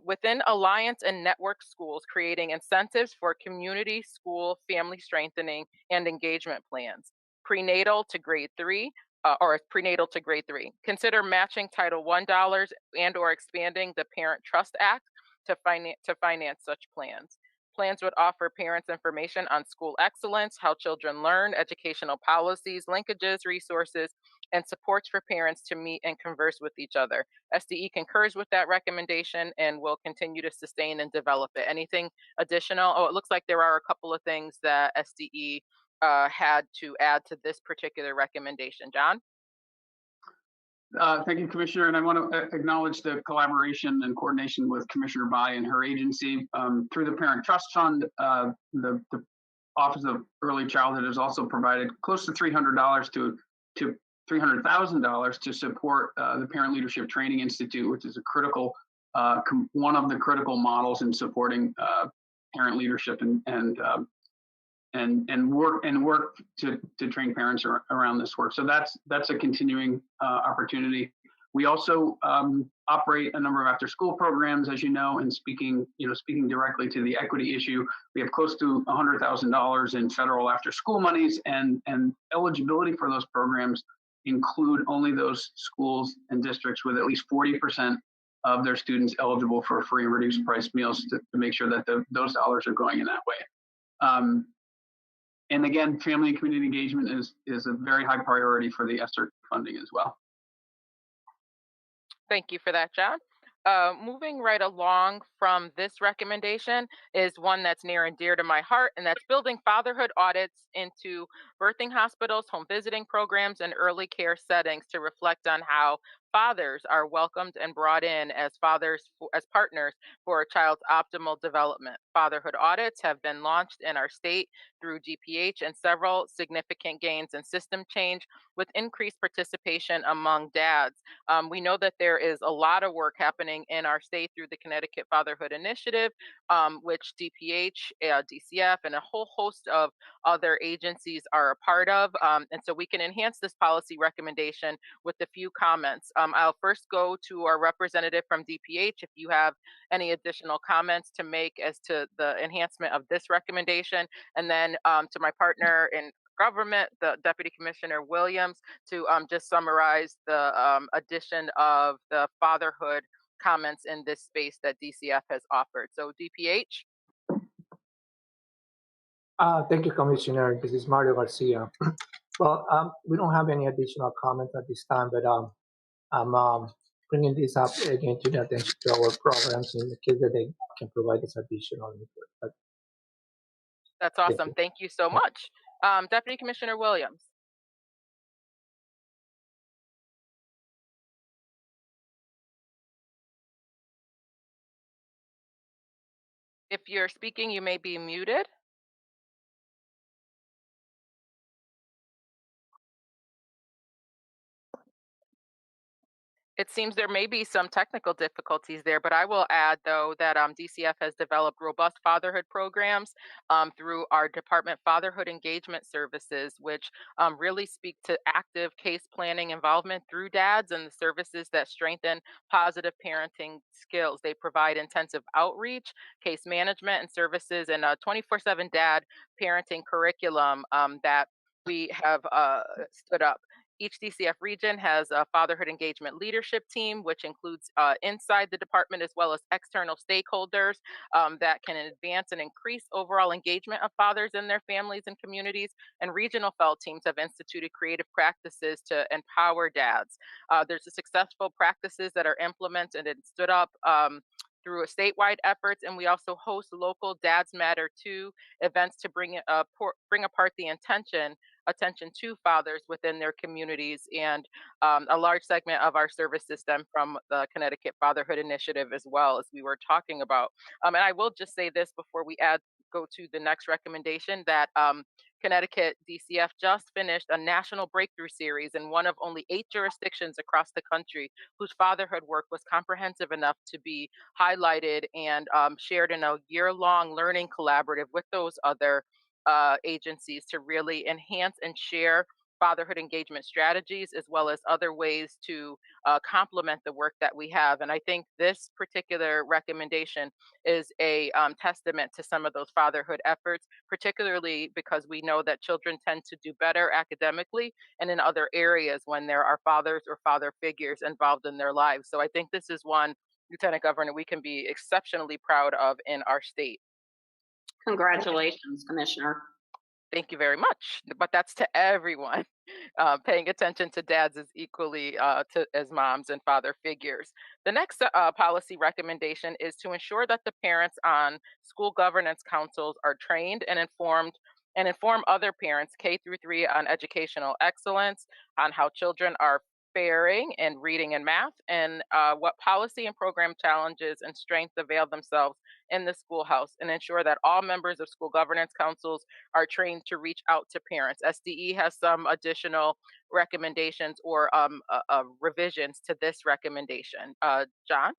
N: within Alliance and Network schools, creating incentives for community school family strengthening and engagement plans. Prenatal to grade 3, or prenatal to grade 3. Consider matching Title I dollars and or expanding the Parent Trust Act to finance such plans. Plans would offer parents information on school excellence, how children learn, educational policies, linkages, resources, and supports for parents to meet and converse with each other. SDE concurs with that recommendation and will continue to sustain and develop it. Anything additional? Oh, it looks like there are a couple of things that SDE had to add to this particular recommendation. John?
M: Thank you, Commissioner. And I want to acknowledge the collaboration and coordination with Commissioner Bai and her agency. Through the Parent Trust Fund, the Office of Early Childhood has also provided close to $300 to $300,000 to support the Parent Leadership Training Institute, which is a critical, one of the critical models in supporting parent leadership and work to train parents around this work. So that's a continuing opportunity. We also operate a number of after-school programs, as you know, and speaking directly to the equity issue, we have close to $100,000 in federal after-school monies, and eligibility for those programs include only those schools and districts with at least 40% of their students eligible for free and reduced price meals to make sure that those dollars are going in that way. And again, family and community engagement is a very high priority for the ESSER funding as well.
N: Thank you for that, John. Moving right along from this recommendation is one that's near and dear to my heart, and that's building fatherhood audits into birthing hospitals, home visiting programs, and early care settings to reflect on how fathers are welcomed and brought in as as partners for a child's optimal development. Fatherhood audits have been launched in our state through DPH, and several significant gains in system change with increased participation among dads. We know that there is a lot of work happening in our state through the Connecticut Fatherhood Initiative, which DPH, DCF, and a whole host of other agencies are a part of. And so we can enhance this policy recommendation with a few comments. I'll first go to our representative from DPH if you have any additional comments to make as to the enhancement of this recommendation, and then to my partner in government, the Deputy Commissioner Williams, to just summarize the addition of the fatherhood comments in this space that DCF has offered. So DPH.
F: Thank you, Commissioner. This is Mario Garcia. Well, we don't have any additional comments at this time, but I'm bringing this up again to the attention to our programs in the case that they can provide us additional input. But
N: that's awesome. Thank you so much. Deputy Commissioner Williams. If you're speaking, you may be muted. It seems there may be some technical difficulties there, but I will add, though, that DCF has developed robust fatherhood programs through our Department Fatherhood Engagement Services, which really speak to active case planning involvement through dads and the services that strengthen positive parenting skills. They provide intensive outreach, case management, and services, and a 24/7 dad parenting curriculum that we have stood up. Each DCF region has a fatherhood engagement leadership team, which includes inside the department as well as external stakeholders that can advance and increase overall engagement of fathers and their families and communities. And regional FELD teams have instituted creative practices to empower dads. There's a successful practices that are implemented and stood up through a statewide efforts, and we also host local Dads Matter 2 events to bring apart the attention to fathers within their communities, and a large segment of our service system from the Connecticut Fatherhood Initiative as well, as we were talking about. And I will just say this before we go to the next recommendation, that Connecticut DCF just finished a national breakthrough series in one of only 8 jurisdictions across the country whose fatherhood work was comprehensive enough to be highlighted and shared in a year-long learning collaborative with those other agencies to really enhance and share fatherhood engagement strategies, as well as other ways to complement the work that we have. And I think this particular recommendation is a testament to some of those fatherhood efforts, particularly because we know that children tend to do better academically and in other areas when there are fathers or father figures involved in their lives. So I think this is one, Lieutenant Governor, we can be exceptionally proud of in our state.
A: Congratulations, Commissioner.
N: Thank you very much. But that's to everyone. Paying attention to dads is equally as moms and father figures. The next policy recommendation is to ensure that the parents on school governance councils are trained and informed and inform other parents K through 3 on educational excellence, on how children are faring in reading and math, and what policy and program challenges and strengths avail themselves in the schoolhouse, and ensure that all members of school governance councils are trained to reach out to parents. SDE has some additional recommendations or revisions to this recommendation. John?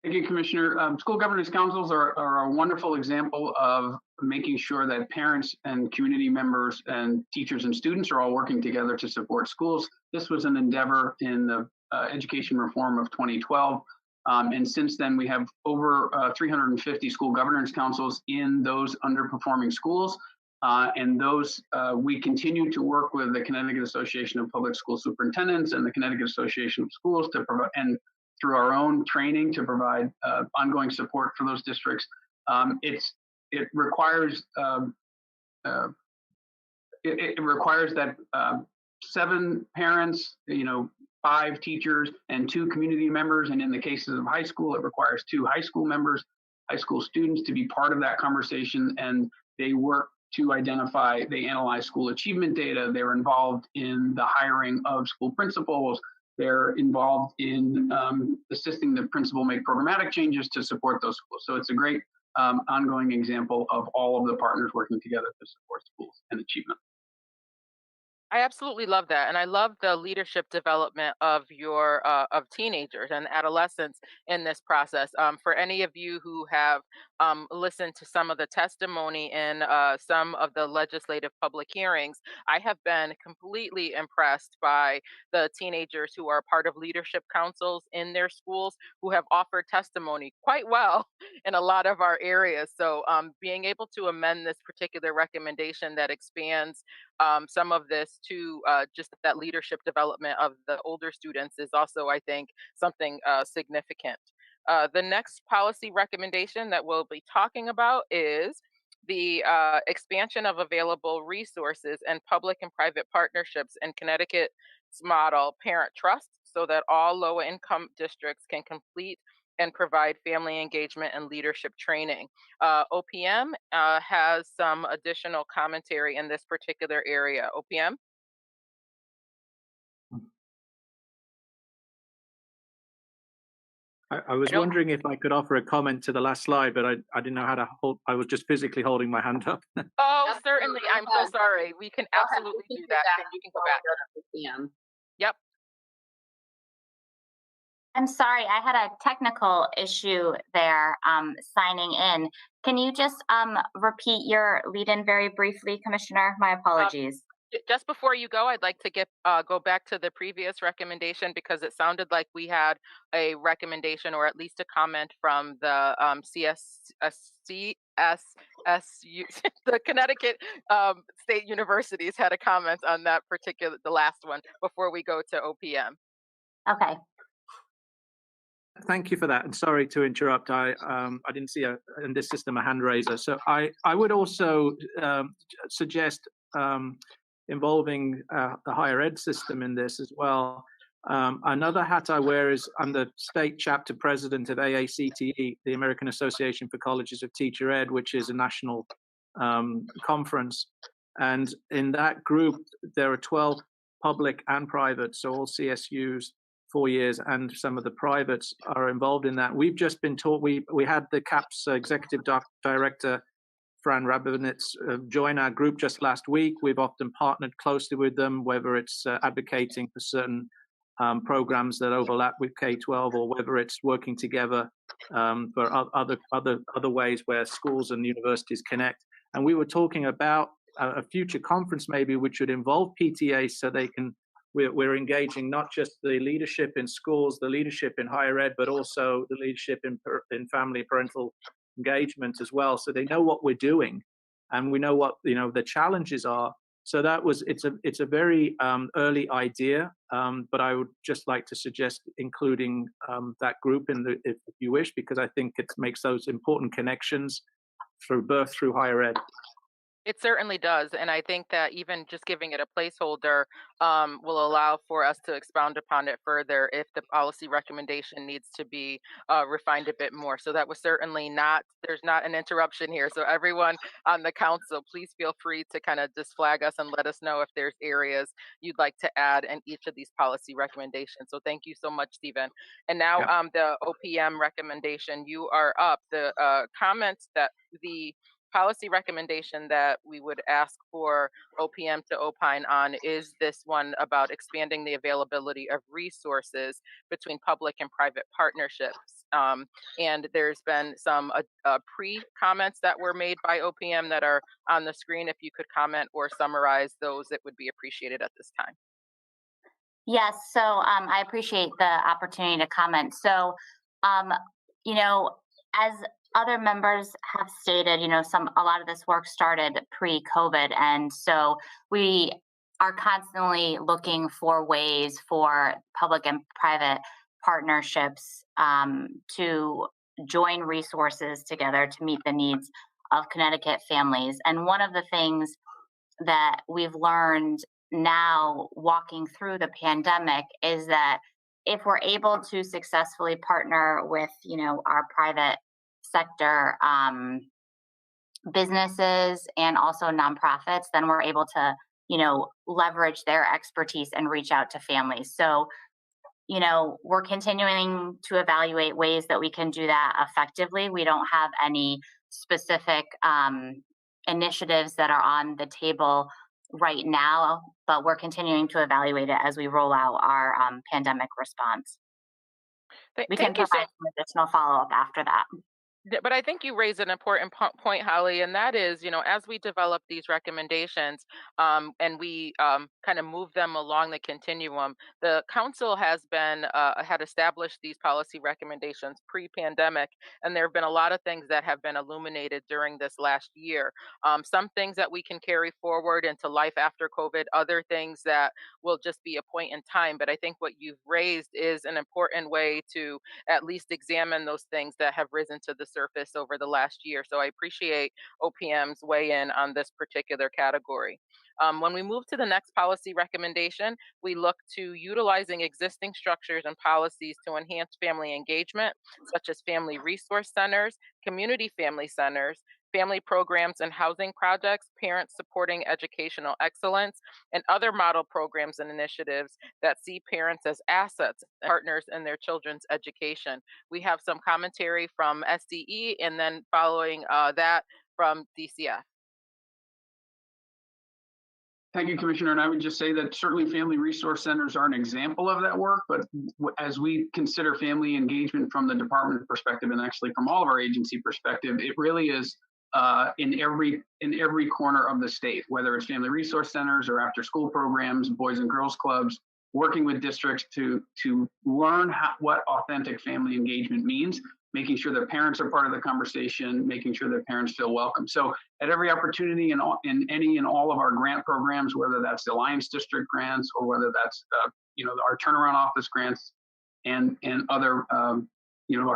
M: Thank you, Commissioner. School governance councils are a wonderful example of making sure that parents and community members and teachers and students are all working together to support schools. This was an endeavor in the education reform of 2012. And since then, we have over 350 school governance councils in those underperforming schools. And those, we continue to work with the Connecticut Association of Public School Superintendents and the Connecticut Association of Schools to provide, and through our own training, to provide ongoing support for those districts. It requires it requires that 7 parents, 5 teachers, and 2 community members, and in the cases of high school, it requires 2 high school members, high school students, to be part of that conversation. And they work to identify, they analyze school achievement data. They're involved in the hiring of school principals, they're involved in assisting the principal make programmatic changes to support those schools. So it's a great ongoing example of all of the partners working together to support schools and achievement.
N: I absolutely love that, and I love the leadership development of your of teenagers and adolescents in this process. For any of you who have listened to some of the testimony in some of the legislative public hearings, I have been completely impressed by the teenagers who are part of leadership councils in their schools who have offered testimony quite well in a lot of our areas. So being able to amend this particular recommendation that expands some of this to just that leadership development of the older students is also, I think, something significant. The next policy recommendation that we'll be talking about is the expansion of available resources and public and private partnerships in Connecticut's model Parent Trust so that all low income districts can complete and provide family engagement and leadership training. OPM has some additional commentary in this particular area. OPM?
K: I was wondering if I could offer a comment to the last slide, but I didn't know how to hold. I was just physically holding my hand up.
N: Oh, certainly. I'm so sorry. We can absolutely do that. And you can go back. Yep.
H: I'm sorry, I had a technical issue there signing in. Can you just repeat your lead-in very briefly, Commissioner? My apologies.
N: Just before you go, I'd like to go back to the previous recommendation because it sounded like we had a recommendation or at least a comment from the CSU, the Connecticut State Universities had a comment on that particular, the last one, before we go to OPM.
H: Okay.
K: Thank you for that, and sorry to interrupt. I didn't see in this system a hand raiser, so I would also suggest involving the higher ed system in this as well. Another hat I wear is I'm the state chapter president of AACTE, the American Association for Colleges of Teacher Ed, which is a national conference, and in that group there are 12 public and private, so all CSUs. 4 years, and some of the privates are involved in that. We've just been taught, we had the CAPS executive director, Fran Rabinowitz, join our group just last week. We've often partnered closely with them, whether it's advocating for certain programs that overlap with K-12 or whether it's working together for other ways where schools and universities connect. And we were talking about a future conference maybe which would involve PTA so they can we're engaging not just the leadership in schools, the leadership in higher ed, but also the leadership in family parental engagement as well. So they know what we're doing, and we know what the challenges are. So it's a very early idea, but I would just like to suggest including that group if you wish, because I think it makes those important connections through higher ed.
N: It certainly does. And I think that even just giving it a placeholder will allow for us to expound upon it further if the policy recommendation needs to be refined a bit more. So that was certainly there's not an interruption here. So everyone on the council, please feel free to kind of just flag us and let us know if there's areas you'd like to add in each of these policy recommendations. So thank you so much, Stephen. And now the OPM recommendation, you are up. The comments that the policy recommendation that we would ask for OPM to opine on is this one about expanding the availability of resources between public and private partnerships. And there's been some pre-comments that were made by OPM that are on the screen. If you could comment or summarize those, it would be appreciated at this time.
H: Yes, so I appreciate the opportunity to comment. So, as other members have stated, a lot of this work started pre-COVID, and so we are constantly looking for ways for public and private partnerships to join resources together to meet the needs of Connecticut families. And one of the things that we've learned now walking through the pandemic is that if we're able to successfully partner with, our private sector businesses and also nonprofits, then we're able to, leverage their expertise and reach out to families. So we're continuing to evaluate ways that we can do that effectively. We don't have any specific initiatives that are on the table right now, but we're continuing to evaluate it as we roll out our pandemic response. We can
N: Thank you so
H: provide some additional follow-up after that.
N: But I think you raise an important point, Holly, and that is, as we develop these recommendations and we kind of move them along the continuum, the council had established these policy recommendations pre-pandemic, and there have been a lot of things that have been illuminated during this last year. Some things that we can carry forward into life after COVID, other things that will just be a point in time. But I think what you've raised is an important way to at least examine those things that have risen to the surface over the last year. So I appreciate OPM's weigh in on this particular category. When we move to the next policy recommendation, we look to utilizing existing structures and policies to enhance family engagement, such as family resource centers, community family centers, family programs and housing projects, parents supporting educational excellence, and other model programs and initiatives that see parents as assets and partners in their children's education. We have some commentary from SDE and then following that from DCF.
M: Thank you, Commissioner. And I would just say that certainly family resource centers are an example of that work, but as we consider family engagement from the department perspective, and actually from all of our agency perspective, it really is in every corner of the state, whether it's family resource centers or after school programs, boys and girls clubs, working with districts to learn what authentic family engagement means, making sure that parents are part of the conversation, making sure that parents feel welcome. So at every opportunity in any and all of our grant programs, whether that's the Alliance District grants or whether that's our turnaround office grants and other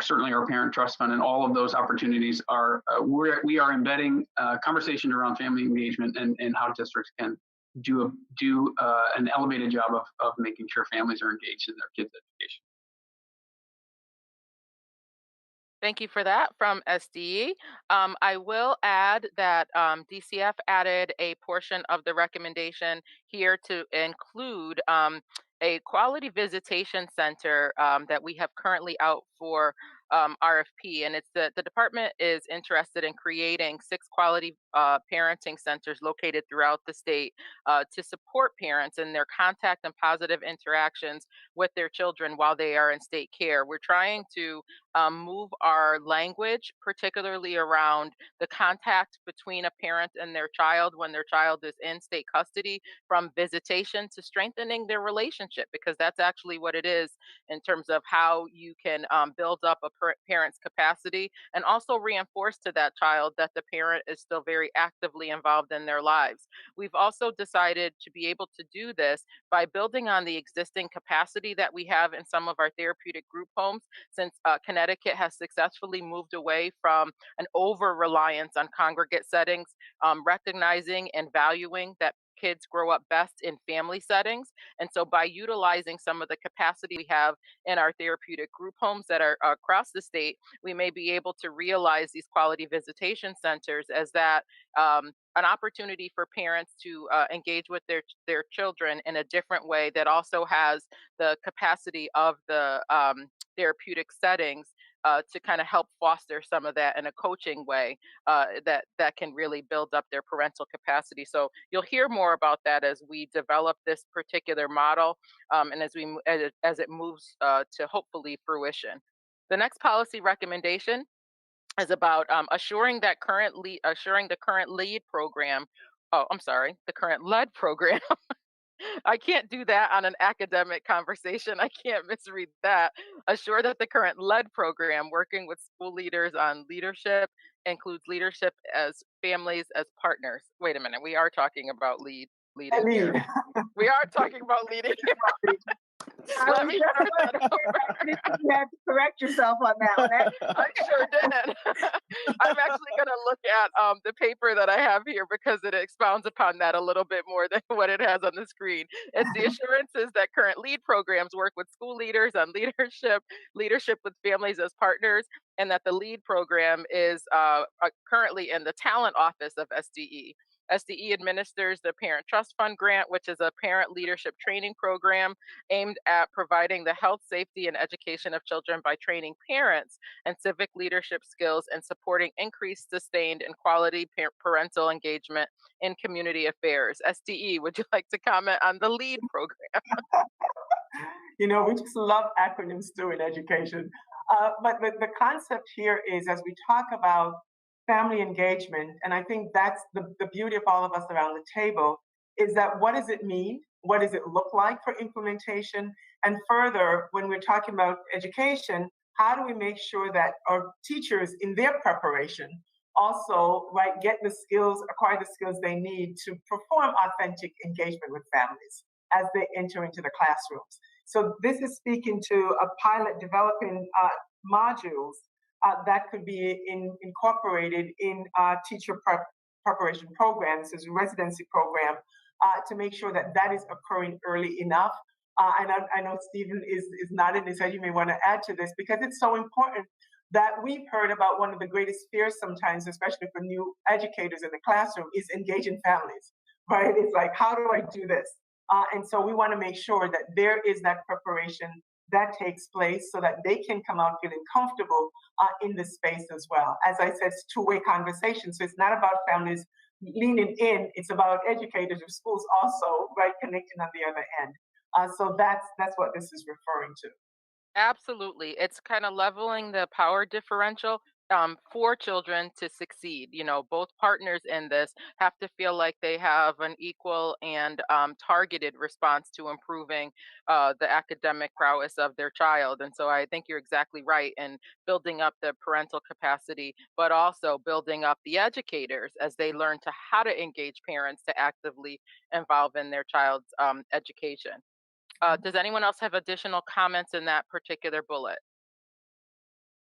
M: certainly our Parent Trust Fund, and all of those opportunities are we are embedding conversation around family engagement and how districts can do an elevated job of making sure families are engaged in their kids' education.
N: Thank you for that from SDE. I will add that DCF added a portion of the recommendation here to include a quality visitation center that we have currently out for RFP, and it's the department is interested in creating 6 quality parenting centers located throughout the state to support parents in their contact and positive interactions with their children while they are in state care. We're trying to move our language, particularly around the contact between a parent and their child when their child is in state custody, from visitation to strengthening their relationship, because that's actually what it is in terms of how you can build up a parent's capacity and also reinforce to that child that the parent is still very actively involved in their lives. We've also decided to be able to do this by building on the existing capacity that we have in some of our therapeutic group homes, since Connecticut has successfully moved away from an over-reliance on congregate settings, recognizing and valuing that kids grow up best in family settings. And so by utilizing some of the capacity we have in our therapeutic group homes that are across the state, we may be able to realize these quality visitation centers as that an opportunity for parents to engage with their children in a different way that also has the capacity of the therapeutic settings to kind of help foster some of that in a coaching way that can really build up their parental capacity. So you'll hear more about that as we develop this particular model and as it moves to hopefully fruition. The next policy recommendation is about assuring the current lead program. Oh, I'm sorry, the current lead program. I can't do that on an academic conversation. I can't misread that. Assure that the current lead program working with school leaders on leadership includes leadership as families as partners. Wait a minute, we are talking about leading here. We are talking about leading. Let me start that over.
L: You had to correct yourself on that one.
N: I sure did. I'm actually going to look at the paper that I have here because it expounds upon that a little bit more than what it has on the screen. It's the assurances that current lead programs work with school leaders on leadership with families as partners, and that the lead program is currently in the talent office of SDE. SDE administers the Parent Trust Fund Grant, which is a parent leadership training program aimed at providing the health, safety, and education of children by training parents and civic leadership skills and supporting increased, sustained, and quality parental engagement in community affairs. SDE, would you like to comment on the LEAD program?
I: You know, we just love acronyms too in education. But the concept here is, as we talk about family engagement, and I think that's the beauty of all of us around the table, is that what does it mean? What does it look like for implementation? And further, when we're talking about education, how do we make sure that our teachers in their preparation also, right, get the skills, acquire the skills they need to perform authentic engagement with families as they enter into the classrooms? So this is speaking to a pilot developing modules that could be incorporated in teacher preparation programs, as a residency program, to make sure that that is occurring early enough. And I know Stephen is nodding his head. You may want to add to this, because it's so important that we've heard about one of the greatest fears sometimes, especially for new educators in the classroom, is engaging families, right? It's like, how do I do this? And so we want to make sure that there is that preparation that takes place so that they can come out feeling comfortable in the space as well. As I said, it's two-way conversation. So it's not about families leaning in, it's about educators or schools also, right, connecting on the other end. So that's what this is referring to.
N: Absolutely. It's kind of leveling the power differential for children to succeed. You know, both partners in this have to feel like they have an equal and targeted response to improving the academic prowess of their child. And so I think you're exactly right in building up the parental capacity, but also building up the educators as they learn to how to engage parents to actively involve in their child's education. Does anyone else have additional comments in that particular bullet?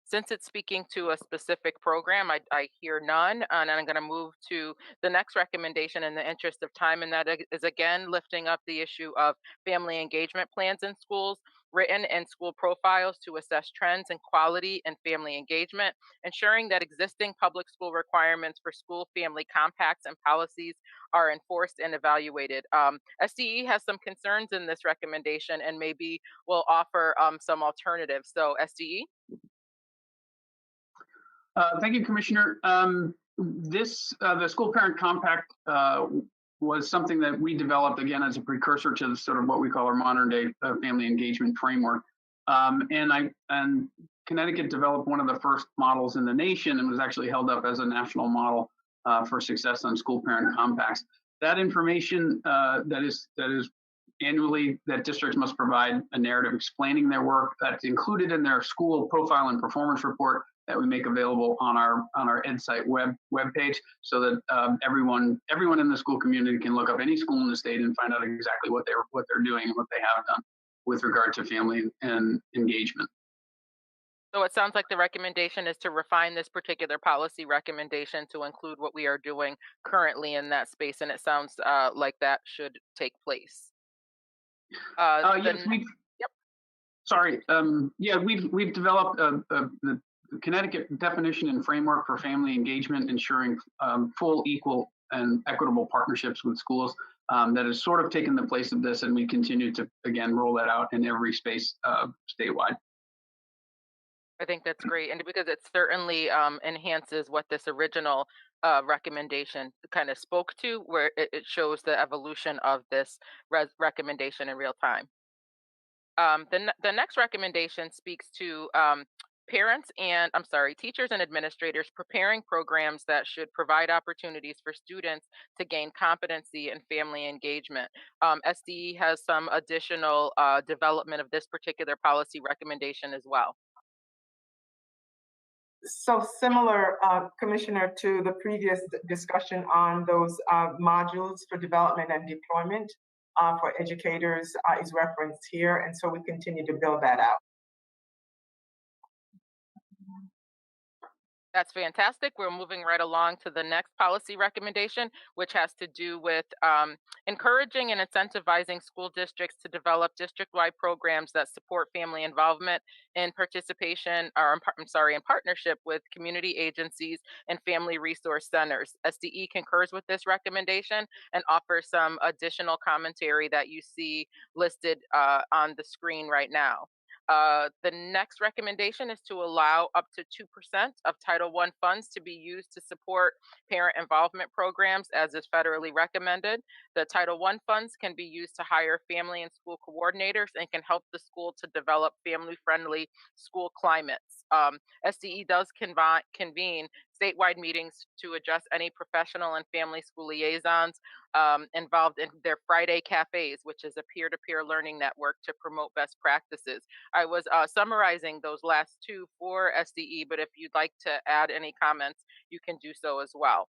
N: Since it's speaking to a specific program, I hear none, and I'm going to move to the next recommendation in the interest of time, and that is again lifting up the issue of family engagement plans in schools, written in school profiles to assess trends in quality and family engagement, ensuring that existing public school requirements for school family compacts and policies are enforced and evaluated. SDE has some concerns in this recommendation and maybe will offer some alternatives. So SDE?
M: Thank you, Commissioner. The School Parent Compact was something that we developed, again, as a precursor to sort of what we call our modern day family engagement framework. And Connecticut developed one of the first models in the nation and was actually held up as a national model for success on School Parent Compacts. That information that is annually, that districts must provide a narrative explaining their work that's included in their school profile and performance report that we make available on our EdSite webpage, so that everyone in the school community can look up any school in the state and find out exactly what they're doing and what they have done with regard to family and engagement.
N: So it sounds like the recommendation is to refine this particular policy recommendation to include what we are doing currently in that space, and it sounds like that should take place.
M: Yes, sorry. Yeah, we've developed the Connecticut definition and framework for family engagement, ensuring full, equal, and equitable partnerships with schools. That has sort of taken the place of this, and we continue to, again, roll that out in every space statewide.
N: I think that's great, and because it certainly enhances what this original recommendation kind of spoke to, where it shows the evolution of this recommendation in real time. The next recommendation speaks to teachers and administrators preparing programs that should provide opportunities for students to gain competency in family engagement. SDE has some additional development of this particular policy recommendation as well.
I: So similar, Commissioner, to the previous discussion on those modules for development and deployment for educators is referenced here, and so we continue to build that out.
N: That's fantastic. We're moving right along to the next policy recommendation, which has to do with encouraging and incentivizing school districts to develop district-wide programs that support family involvement in participation, or in partnership with community agencies and family resource centers. SDE concurs with this recommendation and offers some additional commentary that you see listed on the screen right now. The next recommendation is to allow up to 2% of Title I funds to be used to support parent involvement programs as is federally recommended. The Title I funds can be used to hire family and school coordinators and can help the school to develop family-friendly school climates. SDE does convene statewide meetings to address any professional and family school liaisons involved in their Friday cafes, which is a peer-to-peer learning network to promote best practices. I was summarizing those last two for SDE, but if you'd like to add any comments, you can do so as well.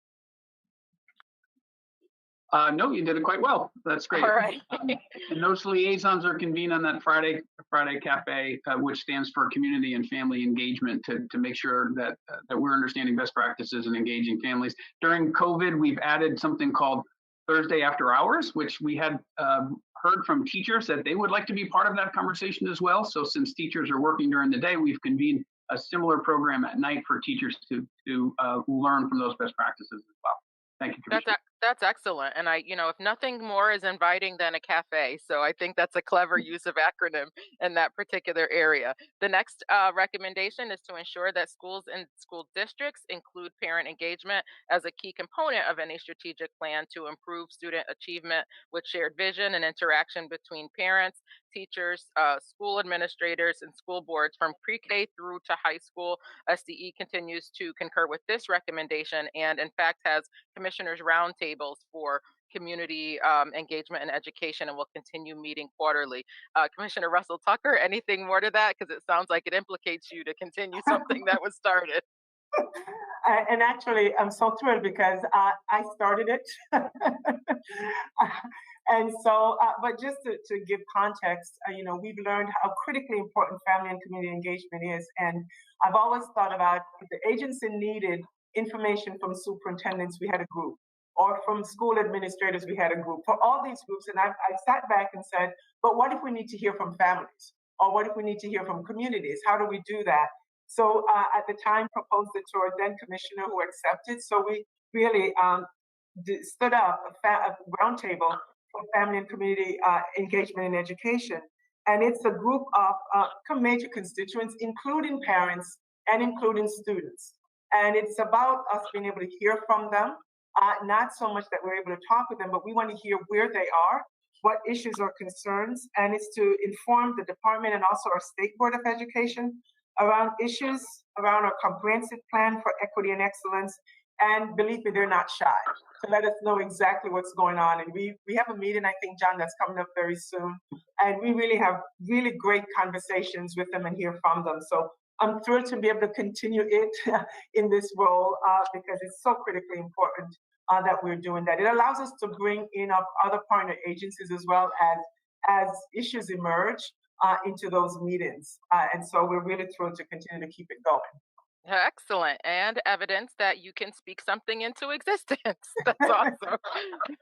M: No, you did it quite well. That's great.
N: All right.
M: And those liaisons are convened on that Friday Cafe, which stands for Community and Family Engagement, to make sure that we're understanding best practices and engaging families. During COVID, we've added something called Thursday After Hours, which we had heard from teachers that they would like to be part of that conversation as well. So since teachers are working during the day, we've convened a similar program at night for teachers to learn from those best practices as well. Thank you, Commissioner.
N: That's excellent. And if nothing more is inviting than a cafe. So I think that's a clever use of acronym in that particular area. The next recommendation is to ensure that schools and school districts include parent engagement as a key component of any strategic plan to improve student achievement with shared vision and interaction between parents, teachers, school administrators, and school boards from pre-K through to high school. SDE continues to concur with this recommendation and in fact has commissioners roundtables for community engagement and education, and will continue meeting quarterly. Commissioner Russell Tucker, anything more to that? Because it sounds like it implicates you to continue something that was started.
I: And actually, I'm so thrilled because I started it. And so, but just to give context, we've learned how critically important family and community engagement is. And I've always thought about if the agency needed information from superintendents, we had a group, or from school administrators, we had a group. For all these groups, and I sat back and said, but what if we need to hear from families? Or what if we need to hear from communities? How do we do that? So at the time, proposed it to our then commissioner, who accepted. So we really stood up a roundtable for family and community engagement in education. And it's a group of major constituents, including parents and including students. And it's about us being able to hear from them, not so much that we're able to talk with them, but we want to hear where they are, what issues or concerns, and it's to inform the department and also our State Board of Education around issues around our comprehensive plan for equity and excellence. And believe me, they're not shy to let us know exactly what's going on. And we have a meeting, I think, John, that's coming up very soon. And we really have really great conversations with them and hear from them. So I'm thrilled to be able to continue it in this role because it's so critically important that we're doing that. It allows us to bring in other partner agencies as well as issues emerge into those meetings. And so we're really thrilled to continue to keep it going.
N: Excellent. And evidence that you can speak something into existence. That's awesome.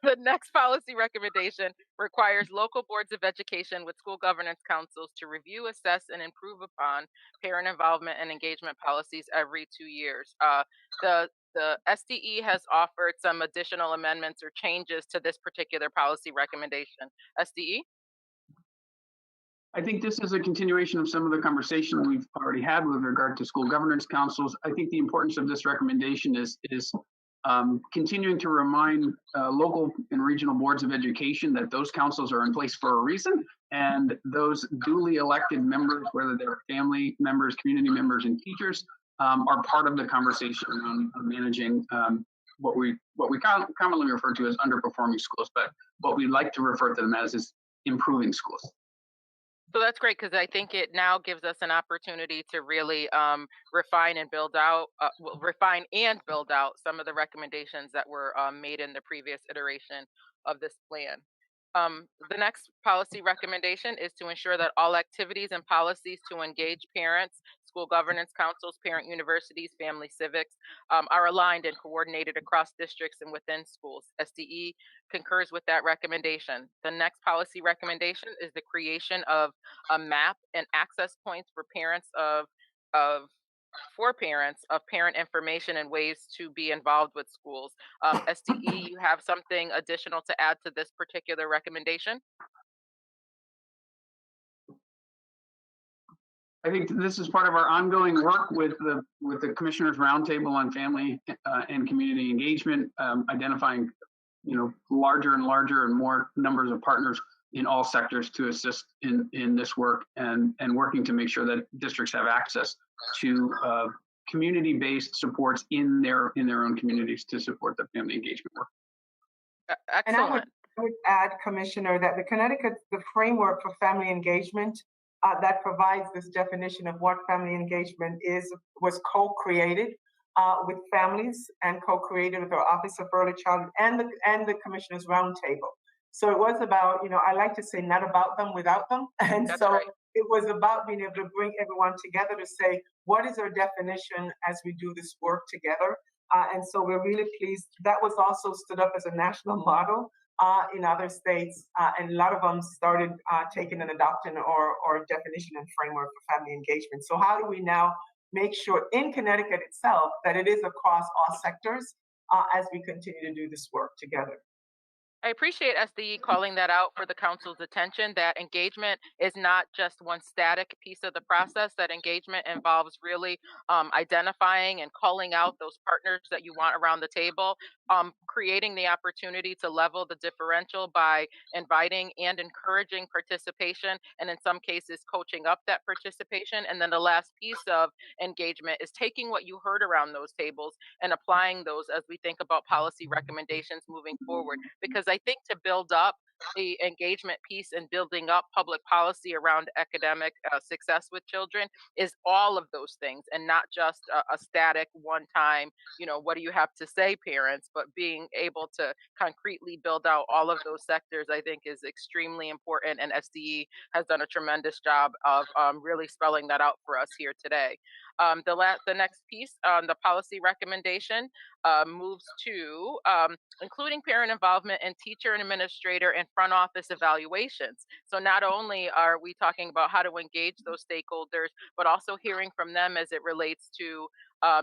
N: The next policy recommendation requires local boards of education with school governance councils to review, assess, and improve upon parent involvement and engagement policies every 2 years. The SDE has offered some additional amendments or changes to this particular policy recommendation. SDE?
M: I think this is a continuation of some of the conversation we've already had with regard to school governance councils. I think the importance of this recommendation is continuing to remind local and regional boards of education that those councils are in place for a reason, and those duly elected members, whether they're family members, community members, and teachers, are part of the conversation on managing what we commonly refer to as underperforming schools, but what we like to refer to them as is improving schools.
N: So that's great because I think it now gives us an opportunity to really refine and build out some of the recommendations that were made in the previous iteration of this plan. The next policy recommendation is to ensure that all activities and policies to engage parents, school governance councils, parent universities, family civics are aligned and coordinated across districts and within schools. SDE concurs with that recommendation. The next policy recommendation is the creation of a map and access points for parents of parent information and ways to be involved with schools. SDE, you have something additional to add to this particular recommendation?
M: I think this is part of our ongoing work with the Commissioners Roundtable on Family and Community Engagement, identifying, larger and larger and more numbers of partners in all sectors to assist in this work, and working to make sure that districts have access to community-based supports in their own communities to support the family engagement work.
I: And I would add, Commissioner, that the framework for family engagement that provides this definition of what family engagement is was co-created with families and co-created with our Office of Early Childhood and the Commissioners Roundtable. So it was about, I like to say, not about them without them. And
N: That's
I: so
N: right.
I: it was about being able to bring everyone together to say, what is our definition as we do this work together? And so we're really pleased. That was also stood up as a national model in other states, and a lot of them started taking and adopting or definition and framework for family engagement. So how do we now make sure in Connecticut itself that it is across all sectors as we continue to do this work together?
N: I appreciate SDE calling that out for the council's attention, that engagement is not just one static piece of the process, that engagement involves really identifying and calling out those partners that you want around the table, creating the opportunity to level the differential by inviting and encouraging participation, and in some cases, coaching up that participation. And then the last piece of engagement is taking what you heard around those tables and applying those as we think about policy recommendations moving forward. Because I think to build up the engagement piece and building up public policy around academic success with children is all of those things, and not just a static one time, what do you have to say, parents, but being able to concretely build out all of those sectors, I think is extremely important. And SDE has done a tremendous job of really spelling that out for us here today. The next piece on the policy recommendation moves to including parent involvement in teacher and administrator and front office evaluations. So not only are we talking about how to engage those stakeholders, but also hearing from them as it relates to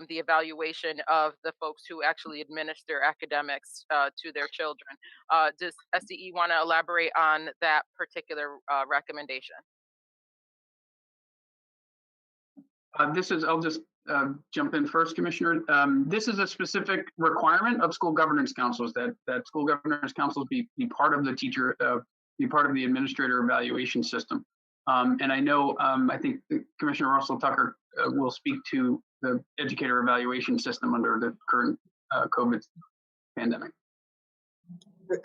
N: the evaluation of the folks who actually administer academics to their children. Does SDE want to elaborate on that particular recommendation?
M: I'll just jump in first, Commissioner. This is a specific requirement of school governance councils that school governance councils be part of the teacher, be part of the administrator evaluation system. And I know, I think Commissioner Russell Tucker will speak to the educator evaluation system under the current COVID pandemic.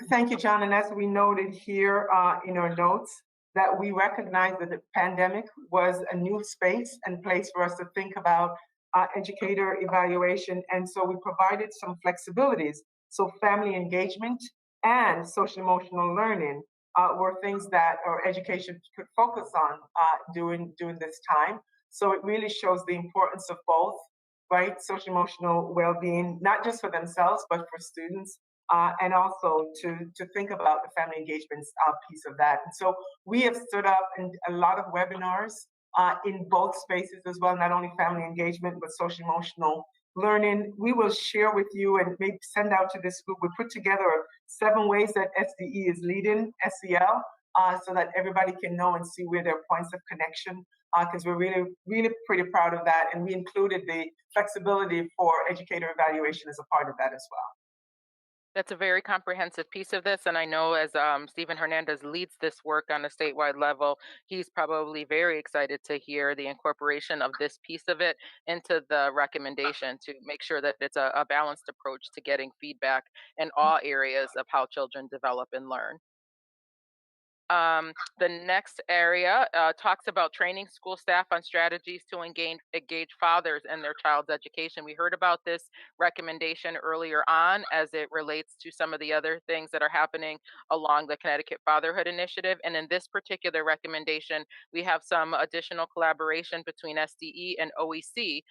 I: Thank you, John. And as we noted here in our notes, that we recognize that the pandemic was a new space and place for us to think about educator evaluation. And so we provided some flexibilities. So family engagement and social emotional learning were things that our education could focus on during this time. So it really shows the importance of both, right? Social emotional well-being, not just for themselves, but for students. And also to think about the family engagement piece of that. And so we have stood up in a lot of webinars in both spaces as well, not only family engagement, but social emotional learning. We will share with you and maybe send out to this group. We put together 7 ways that SDE is leading SEL so that everybody can know and see where there are points of connection, because we're really, really pretty proud of that. And we included the flexibility for educator evaluation as a part of that as well.
N: That's a very comprehensive piece of this, and I know as Stephen Hernandez leads this work on a statewide level, he's probably very excited to hear the incorporation of this piece of it into the recommendation to make sure that it's a balanced approach to getting feedback in all areas of how children develop and learn. The next area talks about training school staff on strategies to engage fathers in their child's education. We heard about this recommendation earlier on as it relates to some of the other things that are happening along the Connecticut Fatherhood Initiative. And in this particular recommendation, we have some additional collaboration between SDE and OEC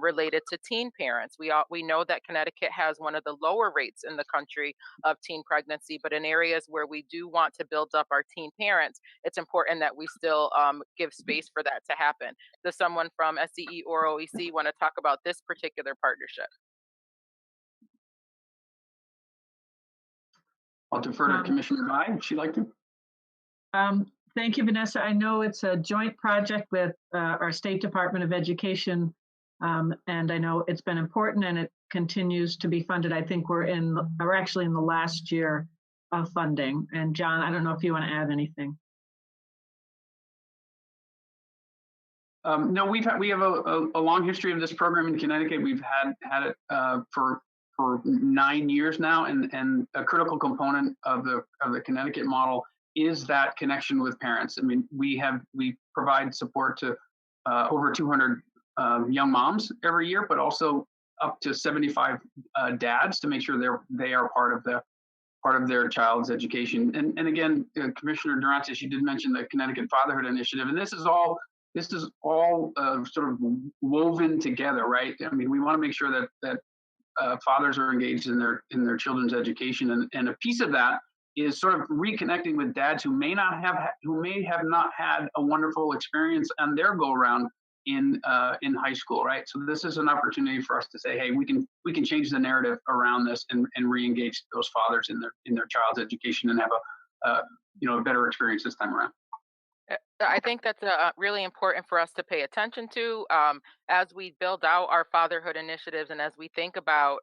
N: related to teen parents. We know that Connecticut has one of the lower rates in the country of teen pregnancy, but in areas where we do want to build up our teen parents, it's important that we still give space for that to happen. Does someone from SDE or OEC want to talk about this particular partnership?
M: I'll defer to Commissioner Bai. Would she like to?
G: Thank you, Vanessa. I know it's a joint project with our State Department of Education, and I know it's been important and it continues to be funded. I think we're actually in the last year of funding. And John, I don't know if you want to add anything.
M: No, we have a long history of this program in Connecticut. We've had it for 9 years now, and a critical component of the Connecticut model is that connection with parents. I mean, we provide support to over 200 young moms every year, but also up to 75 dads to make sure they are part of their child's education. And again, Commissioner Durantes, you did mention the Connecticut Fatherhood Initiative, and this is all sort of woven together, right? I mean, we want to make sure that fathers are engaged in their children's education, and a piece of that is sort of reconnecting with dads who may have not had a wonderful experience on their go around in high school, right? So this is an opportunity for us to say, hey, we can change the narrative around this and re-engage those fathers in their child's education and have a better experience this time around.
N: I think that's really important for us to pay attention to as we build out our fatherhood initiatives, and as we think about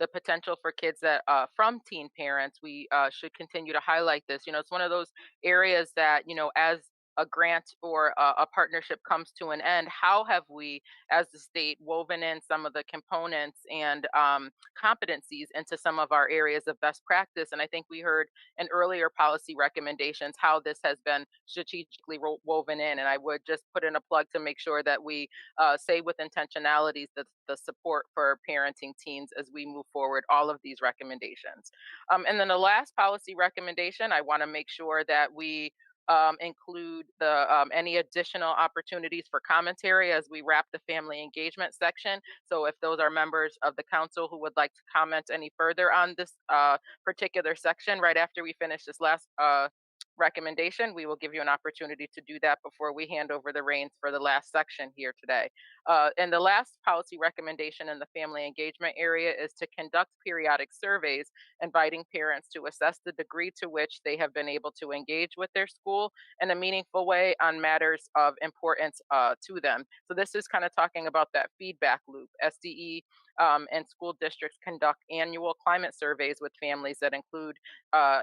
N: the potential for kids that from teen parents. We should continue to highlight this. It's one of those areas that, as a grant or a partnership comes to an end, how have we, as the state, woven in some of the components and competencies into some of our areas of best practice? And I think we heard in earlier policy recommendations how this has been strategically woven in. And I would just put in a plug to make sure that we say with intentionalities that the support for parenting teens as we move forward all of these recommendations. And then the last policy recommendation, I want to make sure that we include any additional opportunities for commentary as we wrap the family engagement section. So if those are members of the council who would like to comment any further on this particular section right after we finish this last recommendation, we will give you an opportunity to do that before we hand over the reins for the last section here today. And the last policy recommendation in the family engagement area is to conduct periodic surveys, inviting parents to assess the degree to which they have been able to engage with their school in a meaningful way on matters of importance to them. So this is kind of talking about that feedback loop. SDE and school districts conduct annual climate surveys with families that include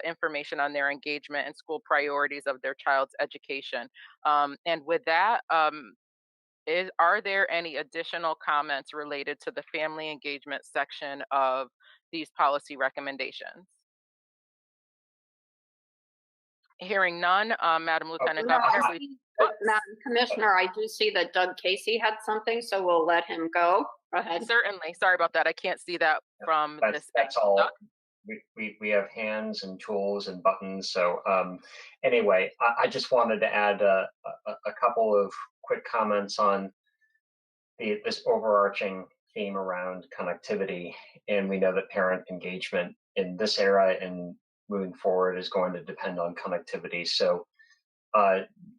N: information on their engagement and school priorities of their child's education. And with that, are there any additional comments related to the family engagement section of these policy recommendations? Hearing none, Madam Lieutenant Governor, please.
A: Madam Commissioner, I do see that Doug Casey had something, so we'll let him go. Go ahead.
N: Certainly. Sorry about that. I can't see that from this.
C: That's all. We have hands and tools and buttons. So anyway, I just wanted to add a couple of quick comments on this overarching theme around connectivity. And we know that parent engagement in this era and moving forward is going to depend on connectivity. So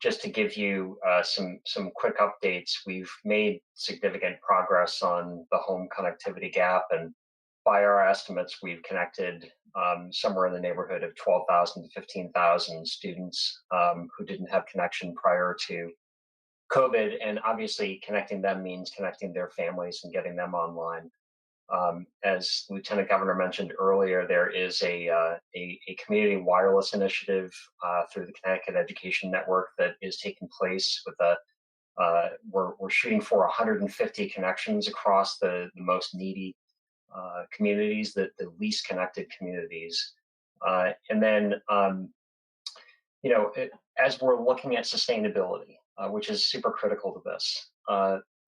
C: just to give you some quick updates, we've made significant progress on the home connectivity gap, and by our estimates, we've connected somewhere in the neighborhood of 12,000 to 15,000 students who didn't have connection prior to COVID, and obviously connecting them means connecting their families and getting them online. As Lieutenant Governor mentioned earlier, there is a community wireless initiative through the Connecticut Education Network that is taking place with we're shooting for 150 connections across the most needy communities, the least connected communities. And then as we're looking at sustainability, which is super critical to this,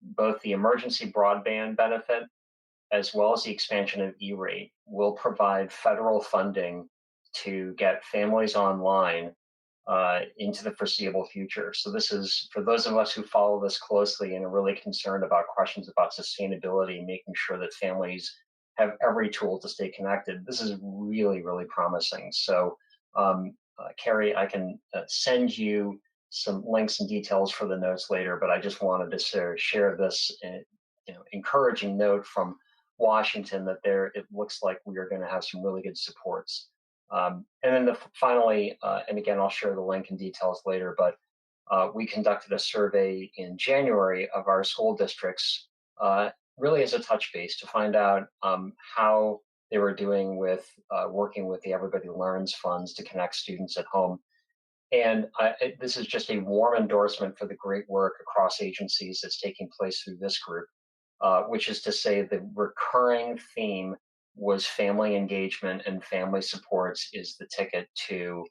C: both the emergency broadband benefit as well as the expansion of E-rate will provide federal funding to get families online into the foreseeable future. So this is, for those of us who follow this closely and are really concerned about questions about sustainability, making sure that families have every tool to stay connected, this is really, really promising. So Carrie, I can send you some links and details for the notes later, but I just wanted to share this encouraging note from Washington that it looks like we are going to have some really good supports. And then finally, and again, I'll share the link and details later, but we conducted a survey in January of our school districts, really as a touch base to find out how they were doing with working with the Everybody Learns funds to connect students at home. And this is just a warm endorsement for the great work across agencies that's taking place through this group, which is to say the recurring theme was family engagement and family supports is the ticket to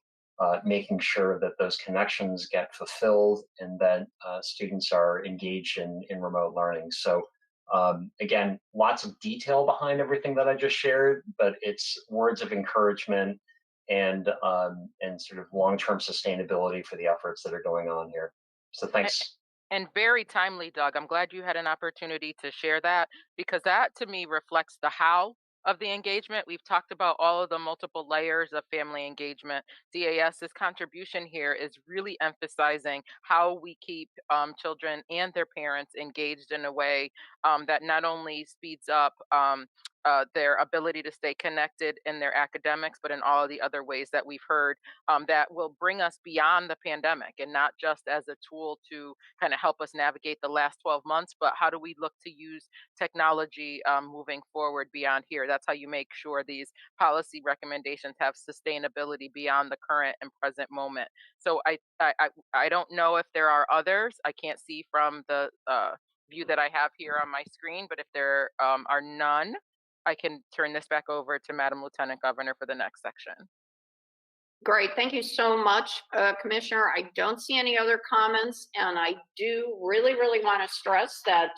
C: making sure that those connections get fulfilled and that students are engaged in remote learning. So again, lots of detail behind everything that I just shared, but it's words of encouragement and sort of long-term sustainability for the efforts that are going on here. So thanks.
N: And very timely, Doug. I'm glad you had an opportunity to share that, because that to me reflects the how of the engagement. We've talked about all of the multiple layers of family engagement. DAS's contribution here is really emphasizing how we keep children and their parents engaged in a way that not only speeds up their ability to stay connected in their academics, but in all of the other ways that we've heard that will bring us beyond the pandemic, and not just as a tool to kind of help us navigate the last 12 months, but how do we look to use technology moving forward beyond here? That's how you make sure these policy recommendations have sustainability beyond the current and present moment. So I don't know if there are others. I can't see from the view that I have here on my screen, but if there are none, I can turn this back over to Madam Lieutenant Governor for the next section.
A: Great, thank you so much, Commissioner. I don't see any other comments, and I do really want to stress that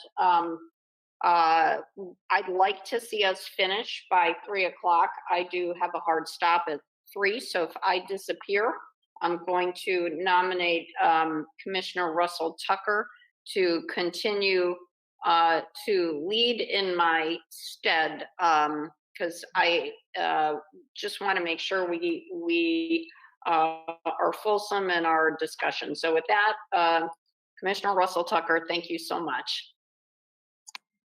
A: I'd like to see us finish by 3 o'clock. I do have a hard stop at 3, so if I disappear, I'm going to nominate Commissioner Russell Tucker to continue to lead in my stead, because I just want to make sure we are fulsome in our discussion. So with that, Commissioner Russell Tucker, thank you so much.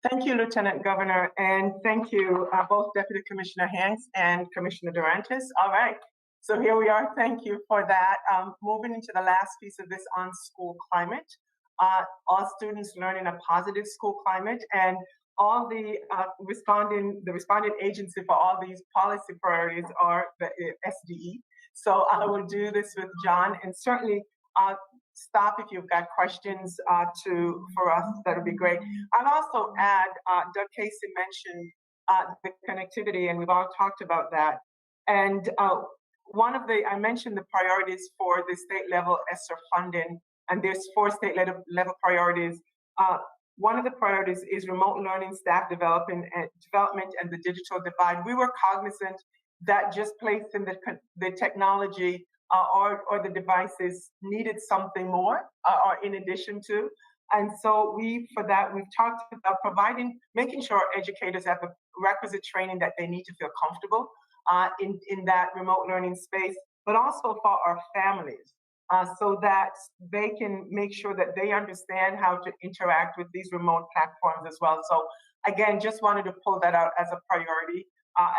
I: Thank you, Lieutenant Governor, and thank you, both Deputy Commissioner Hanks and Commissioner Durantis. All right, so here we are. Thank you for that. Moving into the last piece of this on school climate. All students learn in a positive school climate, and all the respondent agency for all these policy priorities are the SDE. So I will do this with John, and certainly stop if you've got questions for us. That would be great. I'd also add, Doug Casey mentioned the connectivity, and we've all talked about that. And I mentioned the priorities for the state level ESSER funding. And there's 4 state level priorities. One of the priorities is remote learning, staff development, and the digital divide. We were cognizant that just placing the technology or the devices needed something more, or in addition to. And so we've talked about making sure educators have the requisite training that they need to feel comfortable in that remote learning space, but also for our families. So that they can make sure that they understand how to interact with these remote platforms as well. So again, just wanted to pull that out as a priority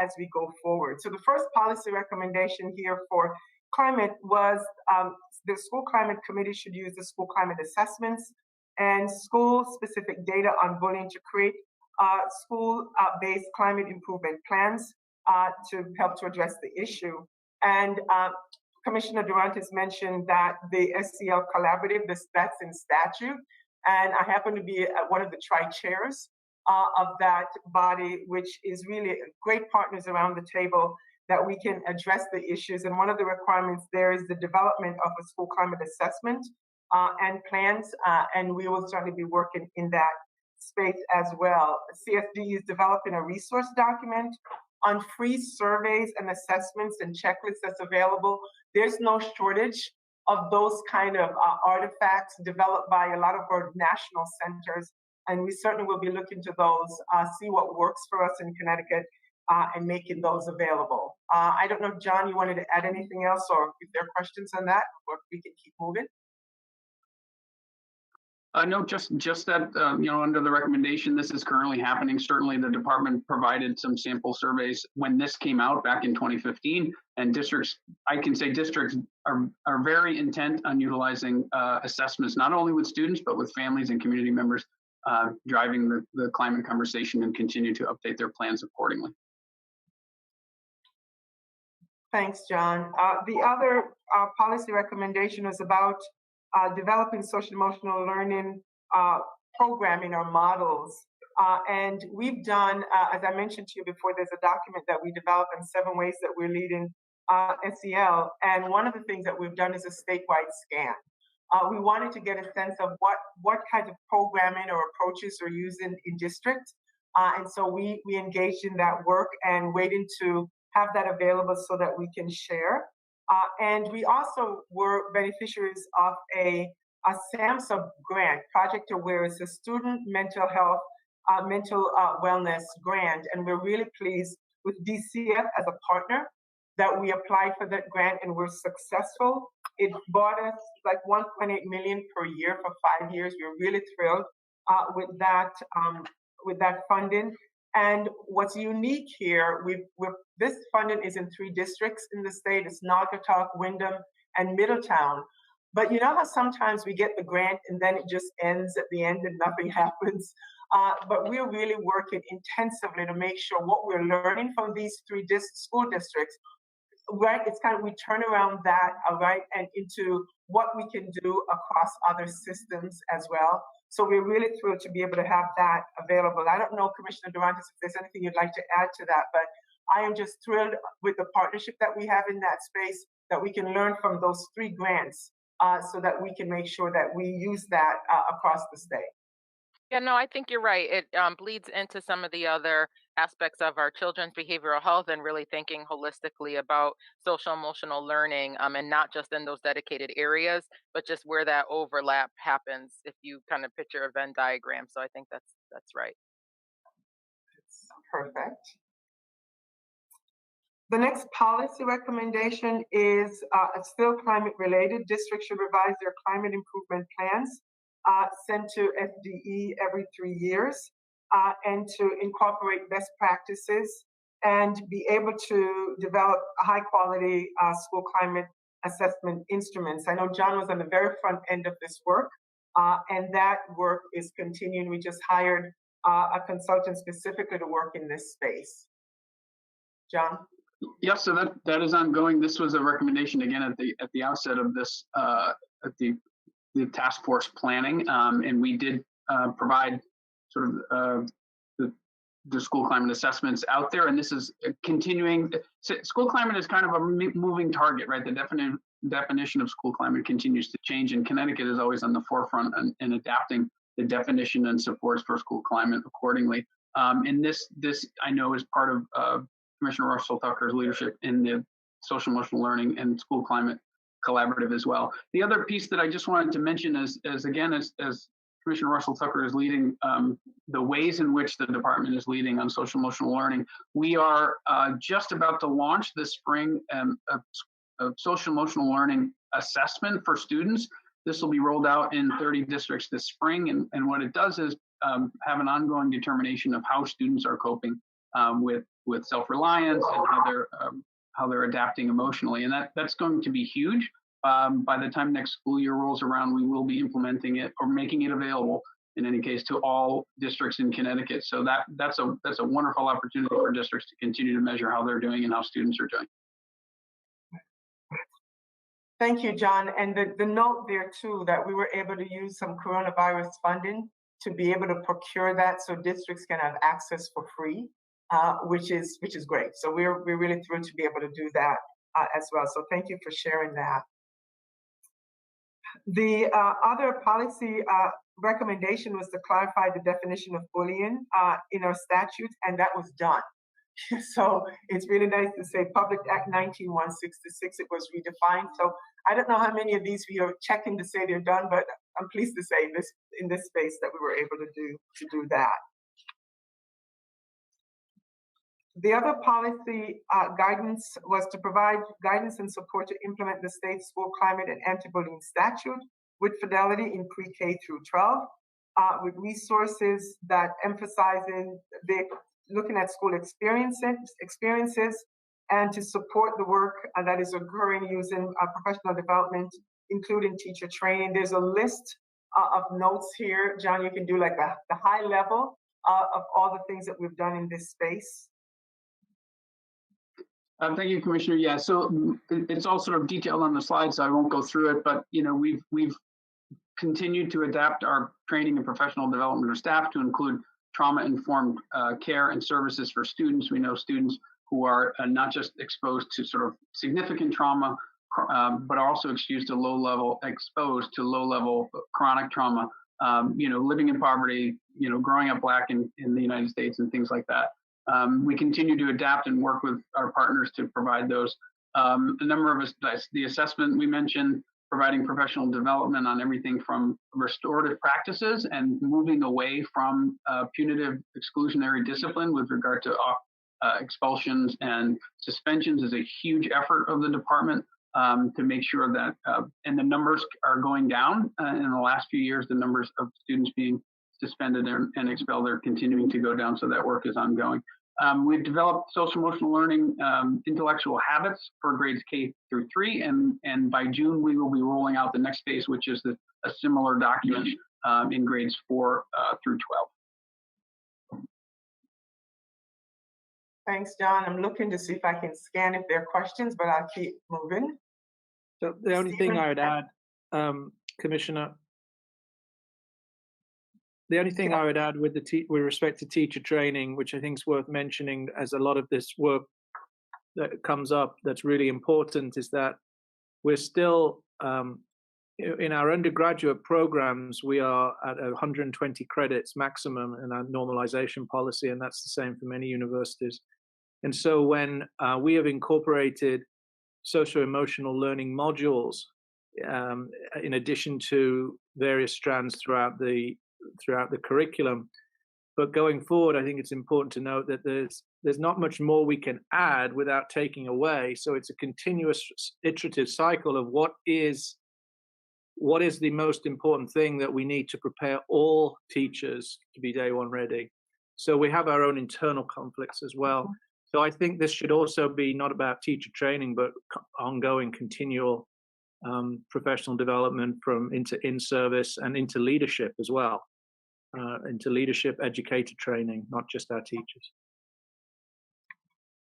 I: as we go forward. So the first policy recommendation here for climate was the School Climate Committee should use the school climate assessments and school-specific data on bullying to create school-based climate improvement plans to help to address the issue. And Commissioner Durantis mentioned that the SCL Collaborative, that's in statute, and I happen to be one of the tri-chairs of that body, which is really great partners around the table. that we can address the issues. And one of the requirements there is the development of a school climate assessment and plans, and we will certainly be working in that space as well. CSD is developing a resource document on free surveys and assessments and checklists that's available. There's no shortage of those kind of artifacts developed by a lot of our national centers, and we certainly will be looking to those, see what works for us in Connecticut, and making those available. I don't know, John, you wanted to add anything else, or if there are questions on that, or we can keep moving.
M: No, just that, you know, under the recommendation, this is currently happening. Certainly the department provided some sample surveys when this came out back in 2015, and districts, I can say districts are very intent on utilizing assessments, not only with students, but with families and community members, driving the climate conversation and continue to update their plans accordingly.
I: Thanks, John. The other policy recommendation was about developing social emotional learning programming or models. And we've done, as I mentioned to you before, there's a document that we developed in 7 ways that we're leading SEL. And one of the things that we've done is a statewide scan. We wanted to get a sense of what kinds of programming or approaches are used in districts. And so we engaged in that work and waiting to have that available so that we can share. And we also were beneficiaries of a SAMHSA grant, Project Aware. It's a student mental health, mental wellness grant. And we're really pleased with DCF as a partner that we applied for that grant and we're successful. It bought us like 1.8 million per year for 5 years. We're really thrilled with that funding. And what's unique here, this funding is in 3 districts in the state. It's Naugatuck, Wyndham, and Middletown. But you know how sometimes we get the grant and then it just ends at the end and nothing happens? But we're really working intensively to make sure what we're learning from these 3 school districts, right, it's kind of, we turn around that, right, and into what we can do across other systems as well. So we're really thrilled to be able to have that available. I don't know, Commissioner Durantes, if there's anything you'd like to add to that, but I am just thrilled with the partnership that we have in that space, that we can learn from those 3 grants so that we can make sure that we use that across the state.
N: Yeah, no, I think you're right. It bleeds into some of the other aspects of our children's behavioral health and really thinking holistically about social emotional learning, and not just in those dedicated areas, but just where that overlap happens if you kind of picture a Venn diagram. So I think that's right.
I: Perfect. The next policy recommendation is still climate related. Districts should revise their climate improvement plans, sent to FDE every 3 years, and to incorporate best practices and be able to develop high quality school climate assessment instruments. I know John was on the very front end of this work, and that work is continuing. We just hired a consultant specifically to work in this space. John?
M: Yes, so that is ongoing. This was a recommendation again at the outset of this at the task force planning, and we did provide sort of the school climate assessments out there, and this is continuing. School climate is kind of a moving target, right? The definition of school climate continues to change, and Connecticut is always on the forefront in adapting the definition and supports for school climate accordingly. And this I know is part of Commissioner Russell Tucker's leadership in the social emotional learning and school climate collaborative as well. The other piece that I just wanted to mention is again, as Commissioner Russell Tucker is leading the ways in which the department is leading on social emotional learning, we are just about to launch this spring a social emotional learning assessment for students. This will be rolled out in 30 districts this spring, and what it does is have an ongoing determination of how students are coping with self-reliance and how they're adapting emotionally, and that's going to be huge. By the time next school year rolls around, we will be implementing it or making it available, in any case, to all districts in Connecticut. So that's a wonderful opportunity for districts to continue to measure how they're doing and how students are doing.
I: Thank you, John. And the note there too, that we were able to use some coronavirus funding to be able to procure that so districts can have access for free which is great. So we're really thrilled to be able to do that as well. So thank you for sharing that. The other policy recommendation was to clarify the definition of bullying in our statute, and that was done. So it's really nice to say Public Act 19166, it was redefined. So I don't know how many of these we are checking to say they're done, but I'm pleased to say in this space that we were able to do that. The other policy guidance was to provide guidance and support to implement the state school climate and anti-bullying statute with fidelity in pre-K through 12, with resources that emphasizing looking at school experiences and to support the work that is occurring using professional development, including teacher training. There's a list of notes here. John, you can do like the high level of all the things that we've done in this space.
M: Thank you, Commissioner. Yeah, so it's all sort of detailed on the slide, so I won't go through it. But we've continued to adapt our training and professional development of staff to include trauma-informed care and services for students. We know students who are not just exposed to sort of significant trauma, but are also exposed to low-level chronic trauma. Living in poverty, growing up Black in the United States, and things like that. We continue to adapt and work with our partners to provide those. A number of the assessment we mentioned, providing professional development on everything from restorative practices and moving away from punitive exclusionary discipline with regard to expulsions and suspensions is a huge effort of the department to make sure that, and the numbers are going down. In the last few years, the numbers of students being suspended and expelled are continuing to go down, so that work is ongoing. We've developed social emotional learning intellectual habits for grades K through 3, and by June we will be rolling out the next phase, which is a similar document in grades 4 through 12.
I: Thanks, John. I'm looking to see if I can scan if there are questions, but I'll keep moving.
K: So the only thing I would add, Commissioner, the only thing I would add with respect to teacher training, which I think is worth mentioning, as a lot of this work that comes up that's really important, is that we're still in our undergraduate programs, we are at 120 credits maximum in our normalization policy, and that's the same for many universities. And so when we have incorporated socio-emotional learning modules in addition to various strands throughout the curriculum, but going forward, I think it's important to note that there's not much more we can add without taking away. So it's a continuous iterative cycle of what is the most important thing that we need to prepare all teachers to be day one ready. So we have our own internal conflicts as well. So I think this should also be not about teacher training, but ongoing continual professional development into in-service and into leadership as well. Into leadership educator training, not just our teachers.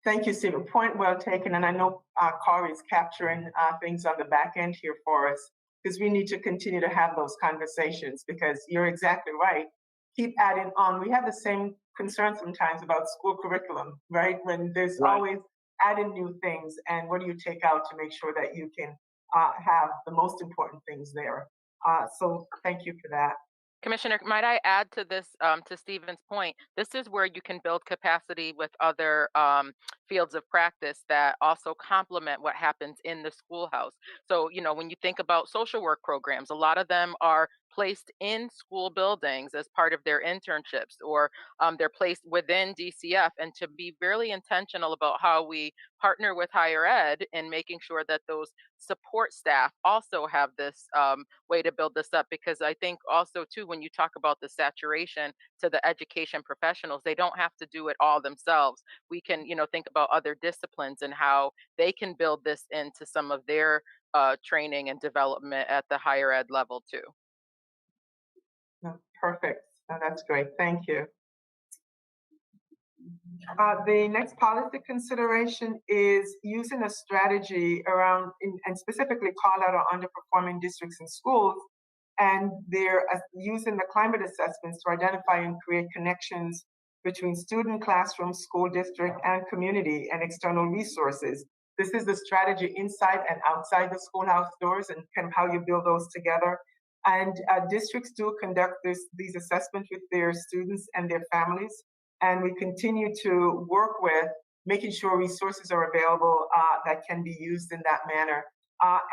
I: Thank you, Stephen. Point well taken. And I know Kari is capturing things on the back end here for us, because we need to continue to have those conversations, because you're exactly right. Keep adding on. We have the same concern sometimes about school curriculum, right? When there's always adding new things, and what do you take out to make sure that you can have the most important things there. So thank you for that.
N: Commissioner, might I add to this, to Stephen's point, this is where you can build capacity with other fields of practice that also complement what happens in the schoolhouse. So, when you think about social work programs, a lot of them are placed in school buildings as part of their internships, or they're placed within DCF, and to be really intentional about how we partner with higher ed in making sure that those support staff also have this way to build this up. Because I think also too, when you talk about the saturation to the education professionals, they don't have to do it all themselves. We can, think about other disciplines and how they can build this into some of their training and development at the higher ed level too.
I: Perfect. That's great. Thank you. The next policy consideration is using a strategy around, and specifically call out our underperforming districts and schools, and they're using the climate assessments to identify and create connections between student, classroom, school district, and community and external resources. This is the strategy inside and outside the schoolhouse doors and kind of how you build those together. And districts do conduct these assessments with their students and their families. And we continue to work with making sure resources are available that can be used in that manner.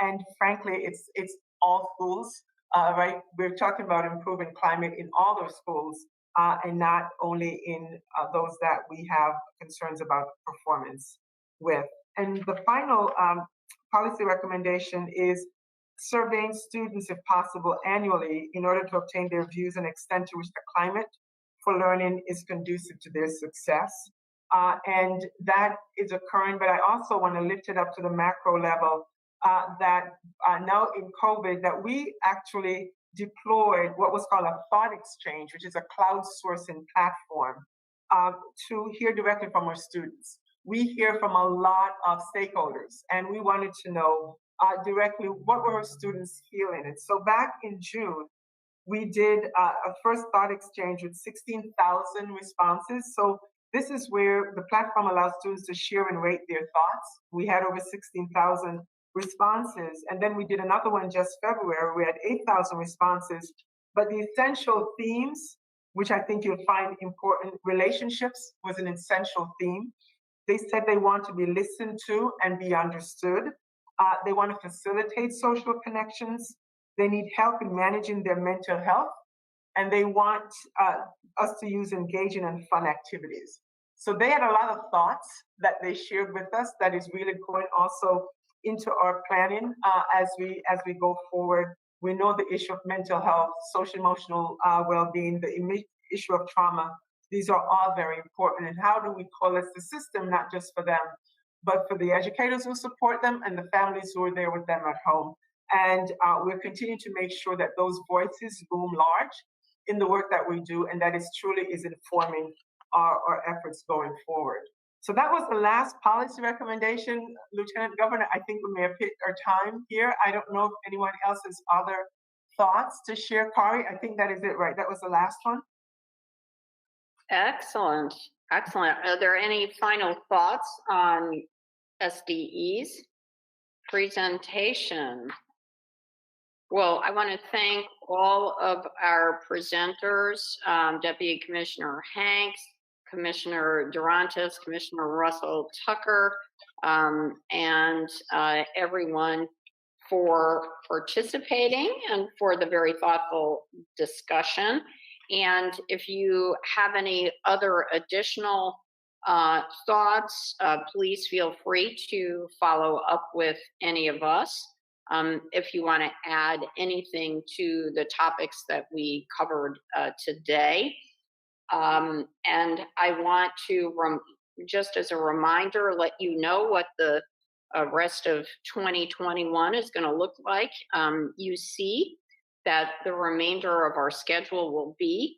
I: And frankly, it's all schools, right? We're talking about improving climate in all our schools and not only in those that we have concerns about performance with. And the final policy recommendation is surveying students, if possible, annually in order to obtain their views and extent to which the climate for learning is conducive to their success. And that is occurring, but I also want to lift it up to the macro level that now in COVID, that we actually deployed what was called a thought exchange, which is a crowdsourcing platform to hear directly from our students. We hear from a lot of stakeholders, and we wanted to know directly what were our students feeling. And so back in June, we did a first thought exchange with 16,000 responses. So this is where the platform allows students to share and rate their thoughts. We had over 16,000 responses. And then we did another one just February. We had 8,000 responses. But the essential themes, which I think you'll find important, relationships was an essential theme. They said they want to be listened to and be understood. They want to facilitate social connections. They need help in managing their mental health. And they want us to use engaging and fun activities. So they had a lot of thoughts that they shared with us that is really going also into our planning as we go forward. We know the issue of mental health, social emotional well-being, the issue of trauma. These are all very important. And how do we coalesce the system, not just for them, but for the educators who support them and the families who are there with them at home. And we're continuing to make sure that those voices loom large in the work that we do, and that is truly is informing our efforts going forward. So that was the last policy recommendation, Lieutenant Governor. I think we may have hit our time here. I don't know if anyone else has other thoughts to share. Kari, I think that is it, right? That was the last one.
A: Excellent, excellent. Are there any final thoughts on SDE's presentation? Well, I want to thank all of our presenters, Deputy Commissioner Hanks, Commissioner Durantis, Commissioner Russell Tucker, and everyone for participating and for the very thoughtful discussion. And if you have any other additional thoughts, please feel free to follow up with any of us. If you want to add anything to the topics that we covered today. And I want to, just as a reminder, let you know what the rest of 2021 is going to look like. You see that the remainder of our schedule will be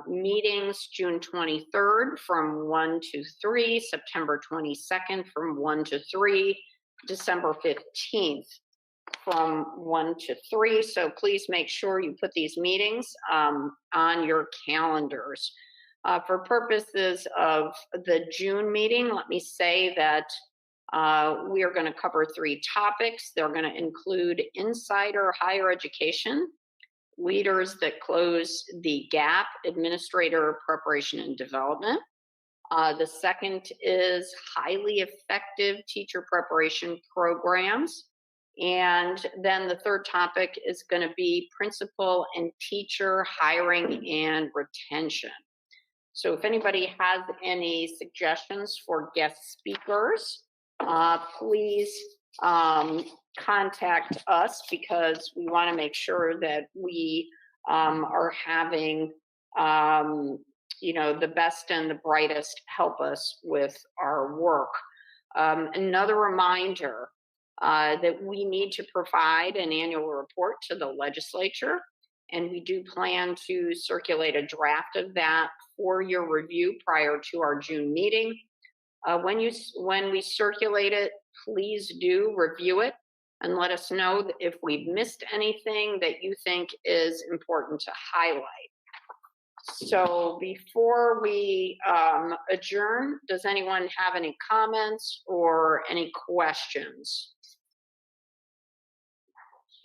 A: meetings June 23rd from 1 to 3, September 22nd from 1 to 3, December 15th from 1 to 3. So please make sure you put these meetings on your calendars. For purposes of the June meeting, let me say that we are going to cover 3 topics. They're going to include insider higher education, leaders that close the gap, administrator preparation and development. The second is highly effective teacher preparation programs. And then the third topic is going to be principal and teacher hiring and retention. So if anybody has any suggestions for guest speakers, please contact us, because we want to make sure that we are having the best and the brightest help us with our work. Another reminder that we need to provide an annual report to the legislature, and we do plan to circulate a draft of that for your review prior to our June meeting. When we circulate it, please do review it and let us know if we've missed anything that you think is important to highlight. So before we adjourn, does anyone have any comments or any questions?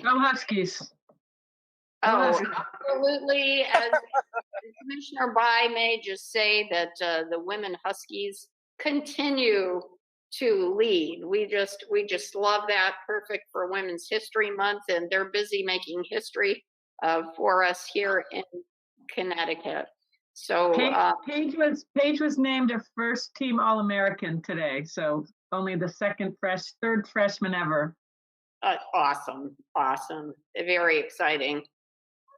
G: Go Huskies.
A: Oh, absolutely. As Commissioner Bai may just say that the women Huskies continue to lead. We just love that. Perfect for Women's History Month, and they're busy making history for us here in Connecticut. So
G: Paige was named a first team All-American today, so only the third freshman ever.
A: Awesome. Very exciting.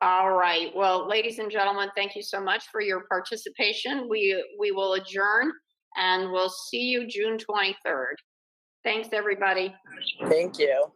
A: All right. Well, ladies and gentlemen, thank you so much for your participation. We will adjourn and we'll see you June 23rd. Thanks, everybody.
O: Thank you.